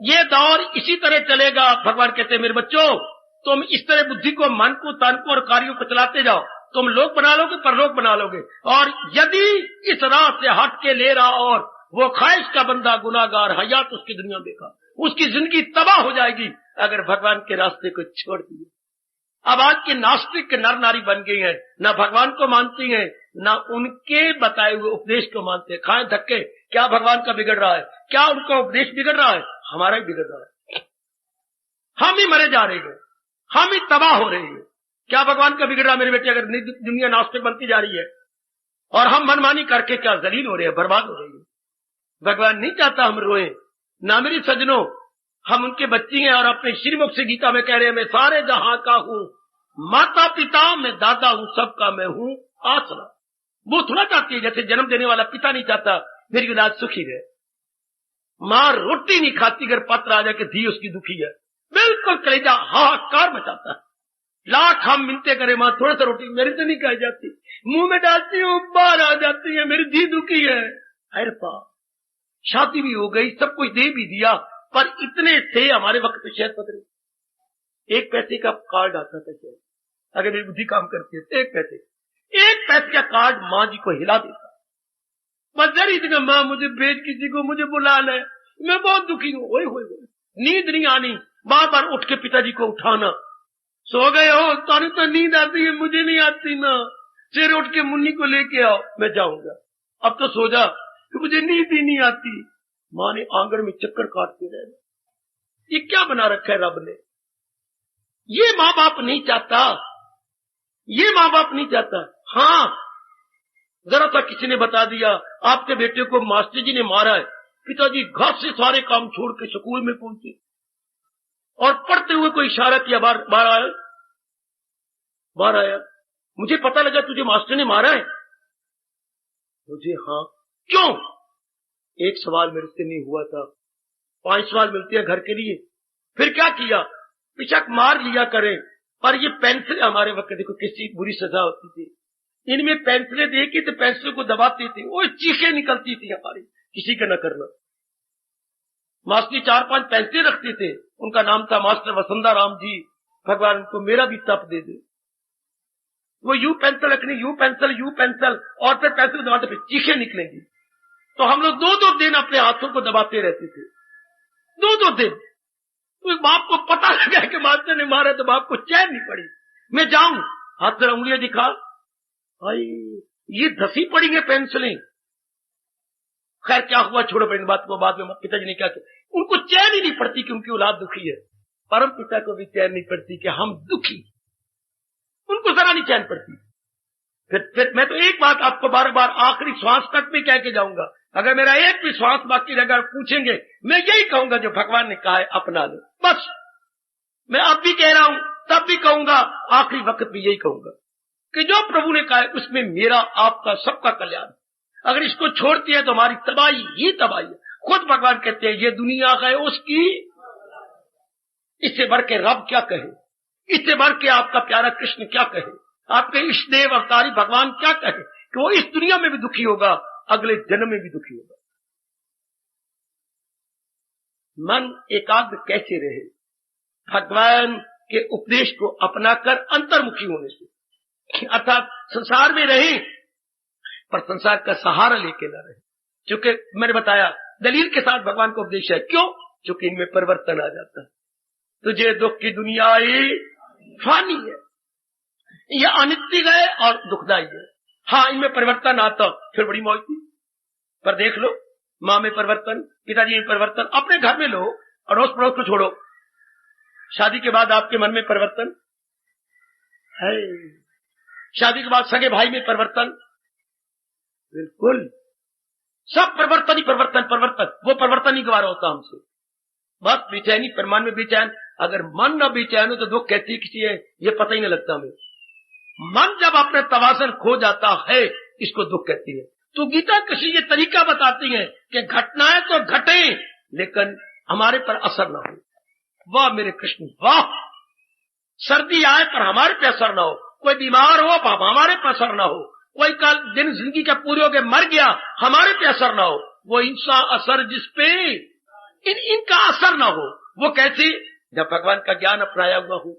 ये दौर इसी तरह चलेगा। भगवान कहते हैं मेरे बच्चों, तुम इस तरह बुद्धि को, मन को, तन को और कार्यों को चलाते जाओ, तुम लोक बना लोगे, परलोक बना लोगे। और यदि इस राह से हट के ले रहा और वो ख्वाहिश का बंदा गुनाहगार हयात उसकी दुनिया देखा, उसकी जिंदगी तबाह हो जाएगी अगर भगवान के रास्ते को छोड़ दिए। अब आज के नास्तिक नर नारी बन गई हैं, न भगवान को मानती हैं, न उनके बताए हुए उपदेश को मानते हैं। खाए धक्के, क्या भगवान का बिगड़ रहा है? क्या उनका उपदेश बिगड़ रहा है? हमारा ही बिगड़ रहा है। हम ही मरे जा रहे हैं, हम ही तबाह हो रहे हैं। क्या भगवान का बिगड़ रहा है? मेरे बेटे, अगर दुनिया नास्तिक बनती जा रही है और हम मनमानी करके क्या जलील हो रहे हैं, बर्बाद हो रही है। भगवान नहीं चाहता हम रोएं। ना मेरी सजनों, हम उनके बच्ची हैं और अपने श्रीमुख से गीता में कह रहे हैं मैं सारे जहां का हूं, माता पिता मैं दादा हूं, सबका मैं हूं आसरा। वो थोड़ा चाहती है जैसे जन्म देने वाला पिता नहीं चाहता मेरी औलाद सुखी रहे। मां रोटी नहीं खाती अगर पत्र आ जाए कि धी उसकी दुखी है, बिल्कुल कलेजा हाहाकार मचाता है। लाख हम मिलते करें, मां थोड़ा सा रोटी मेरी तो नहीं खाई जाती, मुंह में डालती हूं बाहर आ जाती है, मेरी धी दुखी है। अरे पा शादी भी हो गई, सब कुछ दे भी दिया, पर इतने थे हमारे वक्त पे शायद पता नहीं 1 पैसे का कार्ड आता था शायद, अगर मेरी बुद्धि काम करती है 1 पैसे का कार्ड मां जी को हिला देता। बस जरी इतना मां मुझे भेज, किसी को मुझे बुला ले, मैं बहुत दुखी हूं। ओए होए, नींद नहीं आनी, बार बार उठ के पिताजी को उठाना, सो गए हो? तानी तो नींद आती है, मुझे नहीं आती ना, फिर उठ के मुन्नी को लेके आओ, मैं जाऊंगा, अब तो सो जा, तो मुझे नींद ही नहीं आती। मां ने आंगन में चक्कर काटते रहना। ये क्या बना रखा है रब ने? ये माँ बाप नहीं चाहता, ये माँ बाप नहीं चाहता। हाँ, जरा सा किसी ने बता दिया आपके बेटे को मास्टर जी ने मारा है, पिताजी घर से सारे काम छोड़ के स्कूल में पहुंचे और पढ़ते हुए कोई इशारा किया, बाहर आया, मुझे पता लगा तुझे मास्टर ने मारा है। मुझे हाँ, क्यों? एक सवाल मेरे से नहीं हुआ था, 5 सवाल मिलते हैं घर के लिए। फिर क्या किया? बेशक मार लिया करे, पर ये पेंसिल हमारे वक्त देखो किसी बुरी सजा होती थी, इनमें पेंसिलें देखी तो पेंसिल को दबाते थे, वो चीखें निकलती थी हमारी, किसी का न करना। मास्टर 4-5 पेंसिलें रखते थे, उनका नाम था मास्टर वसंता राम जी, भगवान उनको मेरा भी तप दे दे। वो यू पेंसिल रखनी, यू पेंसिल, और फिर पेंसिल दबाते फिर चीखें निकलेंगी। तो हम लोग 2-2 दिन अपने हाथों को दबाते रहते थे, 2-2 दिन। तो बाप को पता लगा कि मास्टर ने मारा, तो बाप को चैन नहीं पड़ी। मैं जाऊं, हाथ पर उंगलियां दिखा, भाई ये धसी पड़ी है पेंसिलें। खैर क्या हुआ, छोड़ो पड़ी बात को। बाद में पिताजी ने क्या किया, उनको चैन ही नहीं पड़ती कि उनकी औलाद दुखी है। परम पिता को भी चैन नहीं पड़ती कि हम दुखी, उनको जरा नहीं चैन पड़ती। फिर मैं तो एक बात आपको बार बार आखिरी श्वास तक भी कह के जाऊंगा, अगर मेरा एक भी श्वास बाकी रहेगा पूछेंगे, मैं यही कहूंगा जो भगवान ने कहा है अपना लो। बस मैं अब भी कह रहा हूं, तब भी कहूंगा, आखिरी वक्त भी यही कहूंगा कि जो प्रभु ने कहा है उसमें मेरा, आपका, सबका कल्याण। अगर इसको छोड़ती है तो हमारी तबाही ही तबाही है। खुद भगवान कहते हैं ये दुनिया है उसकी, इससे बढ़ के रब क्या कहे, इससे बढ़ के आपका प्यारा कृष्ण क्या कहे, आपके इष्ट देव अवतारी भगवान क्या कहे कि वो इस दुनिया में भी दुखी होगा, अगले जन्म में भी दुखी होगा। मन एकाग्र कैसे रहे? भगवान के उपदेश को अपनाकर अंतर्मुखी होने से, अर्थात संसार में रहे पर संसार का सहारा लेके न रहे, चूंकि मैंने बताया दलील के साथ भगवान को उपदेश है। क्यों? चूंकि इनमें परिवर्तन आ जाता है। तुझे दुख की दुनिया ही फानी है, ये अनित्य है और दुखदायी है। हाँ, इनमें परिवर्तन आता फिर बड़ी मौज थी। पर देख लो, माँ में परिवर्तन, पिताजी में परिवर्तन, अपने घर में लो, अड़ोस पड़ोस को छोड़ो, शादी के बाद आपके मन में परिवर्तन है। शादी के बाद सगे भाई में परिवर्तन, बिल्कुल सब परिवर्तन ही परिवर्तन परिवर्तन। वो परिवर्तन ही गवारा होता हमसे। बस बेचैनी, पर मन में बेचैन। अगर मन न बेचैन हो तो दुख कहती किसी है, ये पता ही नहीं लगता हमें। मन जब अपने तवाज़ुन खो जाता है, इसको दुख कहती है। तो गीता कृष्ण ये तरीका बताती है कि घटनाएं तो घटे लेकिन हमारे पर असर न हो। वाह मेरे कृष्ण वाह! सर्दी आए पर हमारे पे असर न हो, कोई बीमार हो पर हमारे पे असर न हो, कोई कल दिन जिंदगी का पूरे हो गए मर गया, हमारे पे असर न हो। वो इंसान असर जिसपे इनका असर न हो, वो कैसे? जब भगवान का ज्ञान अपनाया हुआ हो।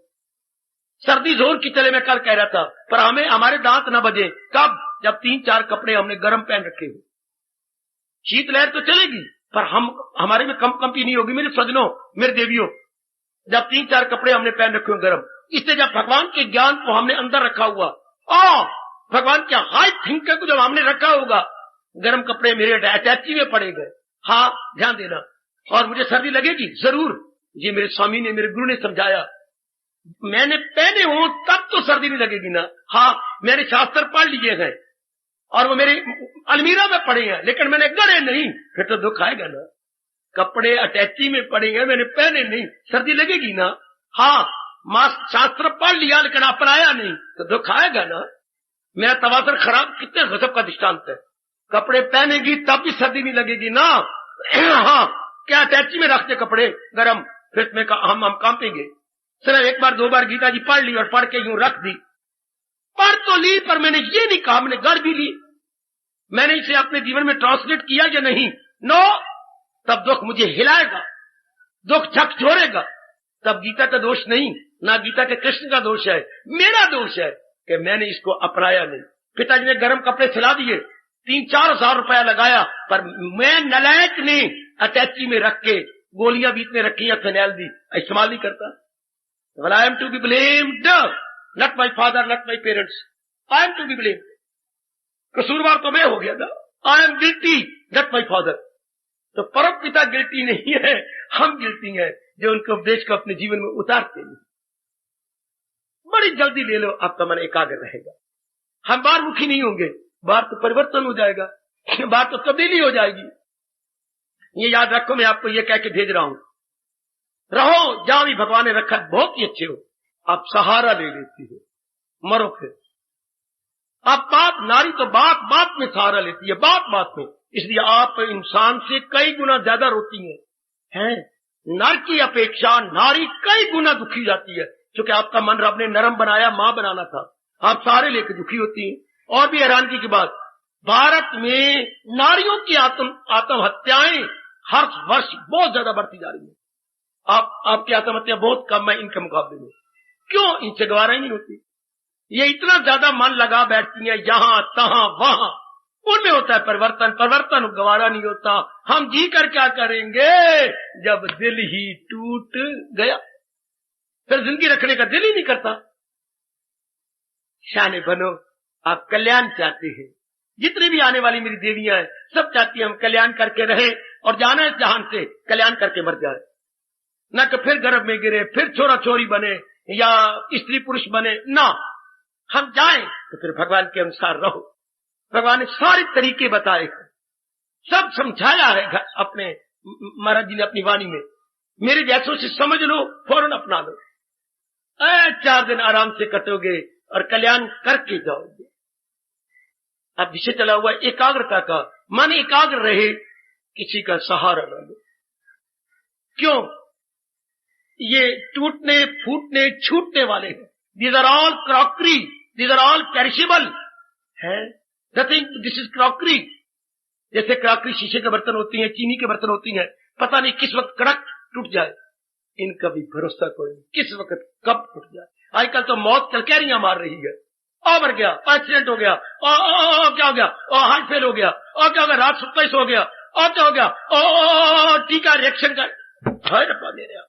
सर्दी जोर की चले, मैं कल कह रहा था, पर हमें हमारे दांत न बजे। कब? जब 3-4 कपड़े हमने गर्म पहन रखे हो। शीतलहर तो चलेगी पर हमारे में कंपी नहीं होगी। मेरे सजनों, मेरे देवियों, जब 3-4 कपड़े हमने पहन रखे हो गर्म, इससे जब भगवान के ज्ञान को हमने अंदर रखा हुआ और भगवान के हाई थिंकर को जब हमने रखा होगा, गर्म कपड़े मेरे अटैची में पड़े गए। हाँ, ध्यान देना। और मुझे सर्दी लगेगी जरूर, ये मेरे स्वामी ने, मेरे गुरु ने समझाया। मैंने पहने हो तब तो सर्दी नहीं लगेगी ना। हाँ, मैंने शास्त्र पढ़ लिए हैं और वो मेरे अलमीरा में पड़े हैं, लेकिन मैंने गढ़े नहीं, फिर तो दुख आएगा ना। कपड़े अटैची में पड़े हैं, मैंने पहने नहीं, सर्दी लगेगी ना। हाँ, शास्त्र पढ़ लिया लेकिन अपनाया नहीं, तो दुख आएगा ना। मेरा तवाज़ुन खराब कितने गजब का दृष्टांत है। कपड़े पहनेगी तब भी सर्दी नहीं लगेगी ना। हाँ, क्या अटैची में रखते कपड़े गरम, फिर में हम कांपेंगे। सिर्फ एक बार 2 बार गीता जी पढ़ ली और पढ़ के यूं रख दी। पढ़ तो ली पर मैंने ये नहीं कहा, मैंने गढ़ भी ली। मैंने इसे अपने जीवन में ट्रांसलेट किया या नहीं? नो। तब दुख मुझे हिलाएगा, दुख झकझोरेगा। तब गीता का दोष नहीं, ना गीता के कृष्ण का दोष है, मेरा दोष है कि मैंने इसको अपनाया नहीं। पिताजी ने गर्म कपड़े सिला दिए, 3-4 हजार रुपया लगाया, पर मैं नलायक ने अटैची में रख के गोलियां बीच में रखी या फिनाइल दी, इस्तेमाल नहीं करता। Well, I am to be blamed, not my father, not my parents. I am to be blamed. कसूरवार तो मैं हो गया ना। I am guilty, not my father. तो परम पिता गिल्टी नहीं है, हम गिल्टी हैं जो उनके उपदेश को अपने जीवन में उतारते हैं। बड़ी जल्दी ले लो, आपका मन एकाग्र रहेगा। हम बार मुखी नहीं होंगे, बार तो परिवर्तन हो जाएगा, बार तो तब्दीली हो जाएगी। ये याद रखो, मैं आपको ये कह के भेज रहा हूं, रहो जहां भी भगवान ने रखा, बहुत ही अच्छे हो। आप सहारा ले लेती हो, मरो फिर। आप बात, नारी तो बात बात में सहारा लेती है, बात बात में। इसलिए आप इंसान से कई गुना ज्यादा रोती हैं। नर की अपेक्षा नारी कई गुना दुखी जाती है, क्योंकि आपका मन रब ने नरम बनाया, मां बनाना था। आप सहारे लेकर दुखी होती हैं। और भी हैरानगी की बात, भारत में नारियों की आत्महत्याएं हर वर्ष बहुत ज्यादा बढ़ती जा रही है। आपकी आत्महत्या बहुत कम है इनके मुकाबले में। क्यों? इनसे गवारा ही नहीं होती। ये इतना ज्यादा मन लगा बैठती है, यहां तहां वहां, उनमें होता है परिवर्तन। परिवर्तन गवारा नहीं होता। हम जी कर क्या करेंगे जब दिल ही टूट गया? फिर जिंदगी रखने का दिल ही नहीं करता। शाने बनो, आप कल्याण चाहते हैं। जितनी भी आने वाली मेरी देवियां हैं, सब चाहती हैं हम कल्याण करके रहे और जाना है जहान से, कल्याण करके मर जाए, न कि फिर गर्भ में गिरे, फिर छोरा छोरी बने या स्त्री पुरुष बने ना। हम जाएं तो फिर भगवान के अनुसार रहो। भगवान ने सारे तरीके बताए, सब समझाया है अपने महाराज जी ने अपनी वाणी में। मेरे जैसों से समझ लो, फौरन अपना लो। 4 दिन आराम से कटोगे और कल्याण करके जाओगे। अब विषय चला हुआ एकाग्रता का, मन एकाग्र रहे, किसी का सहारा न लो। क्यों? ये टूटने फूटने छूटने वाले हैं। These are all crockery, these are all perishable है। Nothing, this is crockery. जैसे क्रॉकरी शीशे के बर्तन होती हैं, चीनी के बर्तन होती हैं, पता नहीं किस वक्त कड़क टूट जाए, इनका भी भरोसा कोई नहीं, किस वक्त कब टूट जाए। आजकल तो मौत कलकैरियां मार रही है। और मर गया, एक्सीडेंट हो गया, क्या हो गया, हार्ट फेल हो गया, और क्या हो गया, रात सुत्ता ही सो गया, और क्या हो गया, टीका रिएक्शन कर, हाय रब्बा मेरे,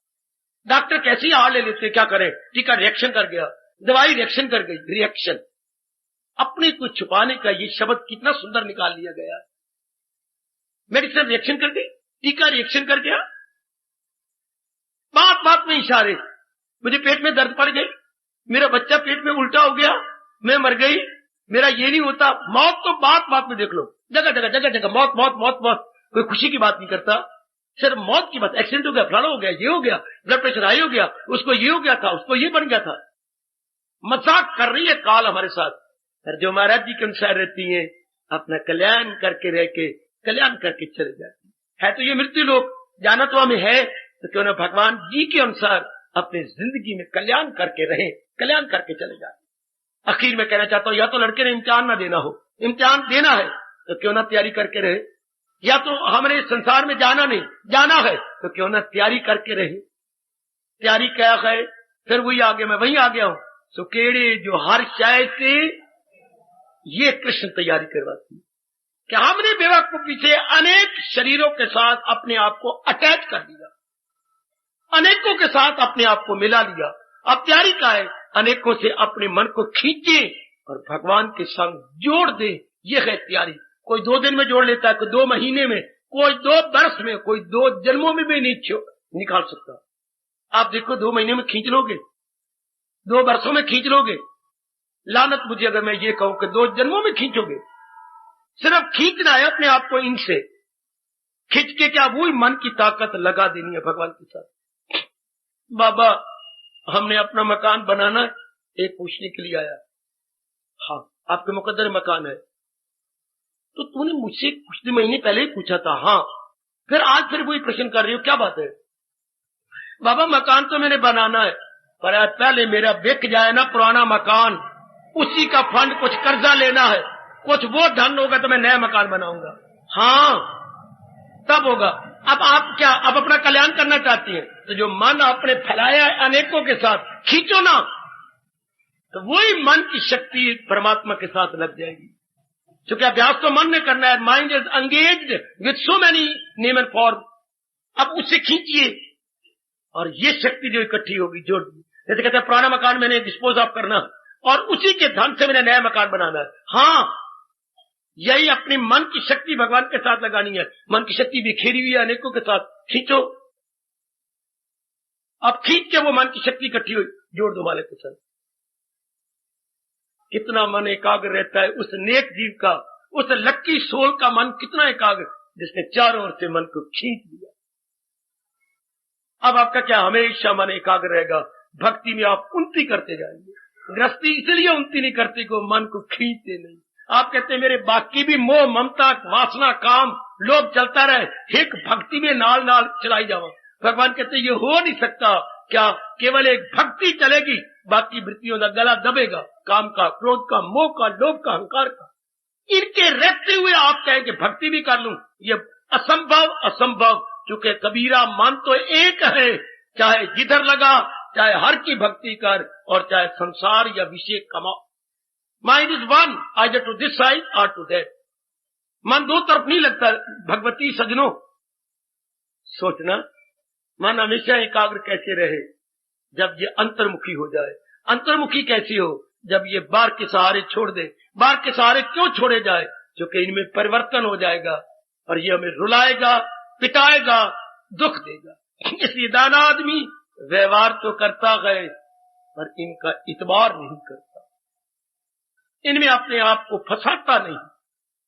डॉक्टर कैसी हार ले लेते, क्या करें, टीका रिएक्शन कर गया, दवाई रिएक्शन कर गई, रिएक्शन। अपने को छुपाने का ये शब्द कितना सुंदर निकाल लिया गया। मेडिसिन रिएक्शन कर गई, टीका रिएक्शन कर गया, बात बात में इशारे, मुझे पेट में दर्द पड़ गई, मेरा बच्चा पेट में उल्टा हो गया, मैं मर गई, मेरा ये नहीं होता। मौत तो बात बात में देख लो, जगह जगह जगह जगह मौत मौत मौत मौत, कोई खुशी की बात नहीं करता, सिर्फ मौत की बात। एक्सीडेंट हो गया, फलाना हो गया, ये हो गया, ब्लड प्रेशर हाई हो गया, उसको ये हो गया था, उसको ये बन गया था। मजाक कर रही है काल हमारे साथ। और जो महाराज जी के अनुसार रहती है, अपना कल्याण करके रह के कल्याण करके चले जाती है। तो ये मृत्यु लोक जाना तो हमें है, तो क्यों ना भगवान जी के अनुसार अपनी जिंदगी में कल्याण करके रहे, कल्याण करके चले जाते। आखिर में कहना चाहता हूं, या तो लड़के ने इम्तिहान ना देना हो, इम्तिहान देना है तो क्यों ना तैयारी करके रहे, या तो हमारे संसार में जाना नहीं, जाना है तो क्यों ना तैयारी करके रहे। तैयारी क्या है, फिर वही आगे, मैं वही आ गया हूं, सुकेड़े जो हर शाय से ये कृष्ण तैयारी करवाती है कि हमने बेवकूफी से अनेक शरीरों के साथ अपने आप को अटैच कर दिया, अनेकों के साथ अपने आप को मिला लिया। अब तैयारी का है, अनेकों से अपने मन को खींचे और भगवान के संग जोड़ दे, ये है तैयारी। कोई 2 दिन में जोड़ लेता है, कोई 2 महीने में, कोई 2 वर्ष में, कोई 2 जन्मों में भी नहीं निकाल सकता। आप देखो 2 महीने में खींच लोगे, 2 वर्षों में खींच लोगे, लानत मुझे अगर मैं ये कहूं कि 2 जन्मों में खींचोगे। सिर्फ खींचना है अपने आप को, इनसे खींच के क्या वही मन की ताकत लगा देनी है भगवान के साथ। बाबा हमने अपना मकान बनाना, एक पूछने के लिए आया, हाँ आपके मुकद्दर मकान है, तो तूने मुझसे कुछ महीने पहले ही पूछा था, हाँ फिर आज फिर वही प्रश्न कर रही हो, क्या बात है? बाबा मकान तो मैंने बनाना है, पर आज पहले मेरा बिक जाए ना पुराना मकान, उसी का फंड कुछ कर्जा लेना है, कुछ वो धन होगा तो मैं नया मकान बनाऊंगा। हाँ तब होगा। अब आप क्या, अब अपना कल्याण करना चाहती हैं, तो जो मन आपने फैलाया है अनेकों के साथ, खींचो ना, तो वही मन की शक्ति परमात्मा के साथ लग जाएगी। क्योंकि अभ्यास तो मन ने करना है, mind is engaged with so many name and form. अब उससे खींचिए और ये शक्ति जो इकट्ठी होगी, जोड़ दी। जैसे कहते हैं पुराना मकान मैंने डिस्पोज ऑफ करना और उसी के धन से मैंने नया मकान बनाना है। हाँ यही अपनी मन की शक्ति भगवान के साथ लगानी है। मन की शक्ति बिखेरी हुई है अनेकों के साथ, खींचो। अब खींच के वो मन की शक्ति इकट्ठी हुई, जोड़ दो वाले के साथ। कितना मन एकाग्र रहता है उस नेक जीव का, उस लक्की सोल का मन कितना एकाग्र, जिसने चारों ओर से मन को खींच लिया। अब आपका क्या, हमेशा मन एकाग्र रहेगा। भक्ति में आप उन्नति करते जाएंगे। गृहस्थी इसलिए उन्नति नहीं करती को मन को खींचते नहीं। आप कहते हैं मेरे बाकी भी मोह ममता वासना काम लोभ चलता रहे, एक भक्ति में नाल नाल चलाई जावा। भगवान कहते ये हो नहीं सकता। क्या केवल एक भक्ति चलेगी, बाकी वृत्तियों का गला दबेगा, काम का, क्रोध का, मोह का, लोभ का, अहंकार का। इनके रहते हुए आप कहें कि भक्ति भी कर लूं, ये असंभव असंभव। क्योंकि कबीरा मन तो एक है, चाहे जिधर लगा, चाहे हर की भक्ति कर और चाहे संसार या विषय कमा। Mind is one, either to this side और टू दैट। मन दो तरफ नहीं लगता। भगवती सजनों, सोचना मन हमेशा एकाग्र कैसे रहे, जब ये अंतर्मुखी हो जाए। अंतर्मुखी कैसी हो, जब ये बाहर के सहारे छोड़ दे। बाहर के सहारे क्यों छोड़े जाए? क्योंकि इनमें परिवर्तन हो जाएगा और ये हमें रुलाएगा, पिटाएगा, दुख देगा। इसलिए दाना आदमी व्यवहार तो करता है पर इनका इतबार नहीं करता, इनमें अपने आप को फंसाता नहीं।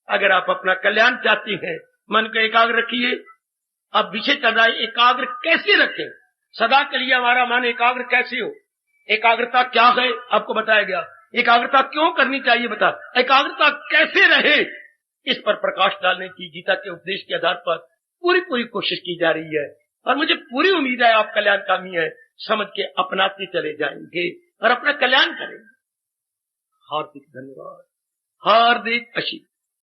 अगर आप अपना कल्याण चाहती हैं, मन को एकाग्र रखिए। अब विषय चल रहा है, एकाग्र कैसे रखें? सदा के लिए हमारा मन एकाग्र कैसे हो? एकाग्रता क्या है आपको बताया गया। एकाग्रता क्यों करनी चाहिए बता, एकाग्रता कैसे रहे, इस पर प्रकाश डालने की गीता के उपदेश के आधार पर पूरी कोशिश की जा रही है। और मुझे पूरी उम्मीद है आप कल्याणकामी है, समझ के अपनाते चले जाएंगे और अपना कल्याण करेंगे। हार्दिक धन्यवाद, हार्दिक आशीर्वाद।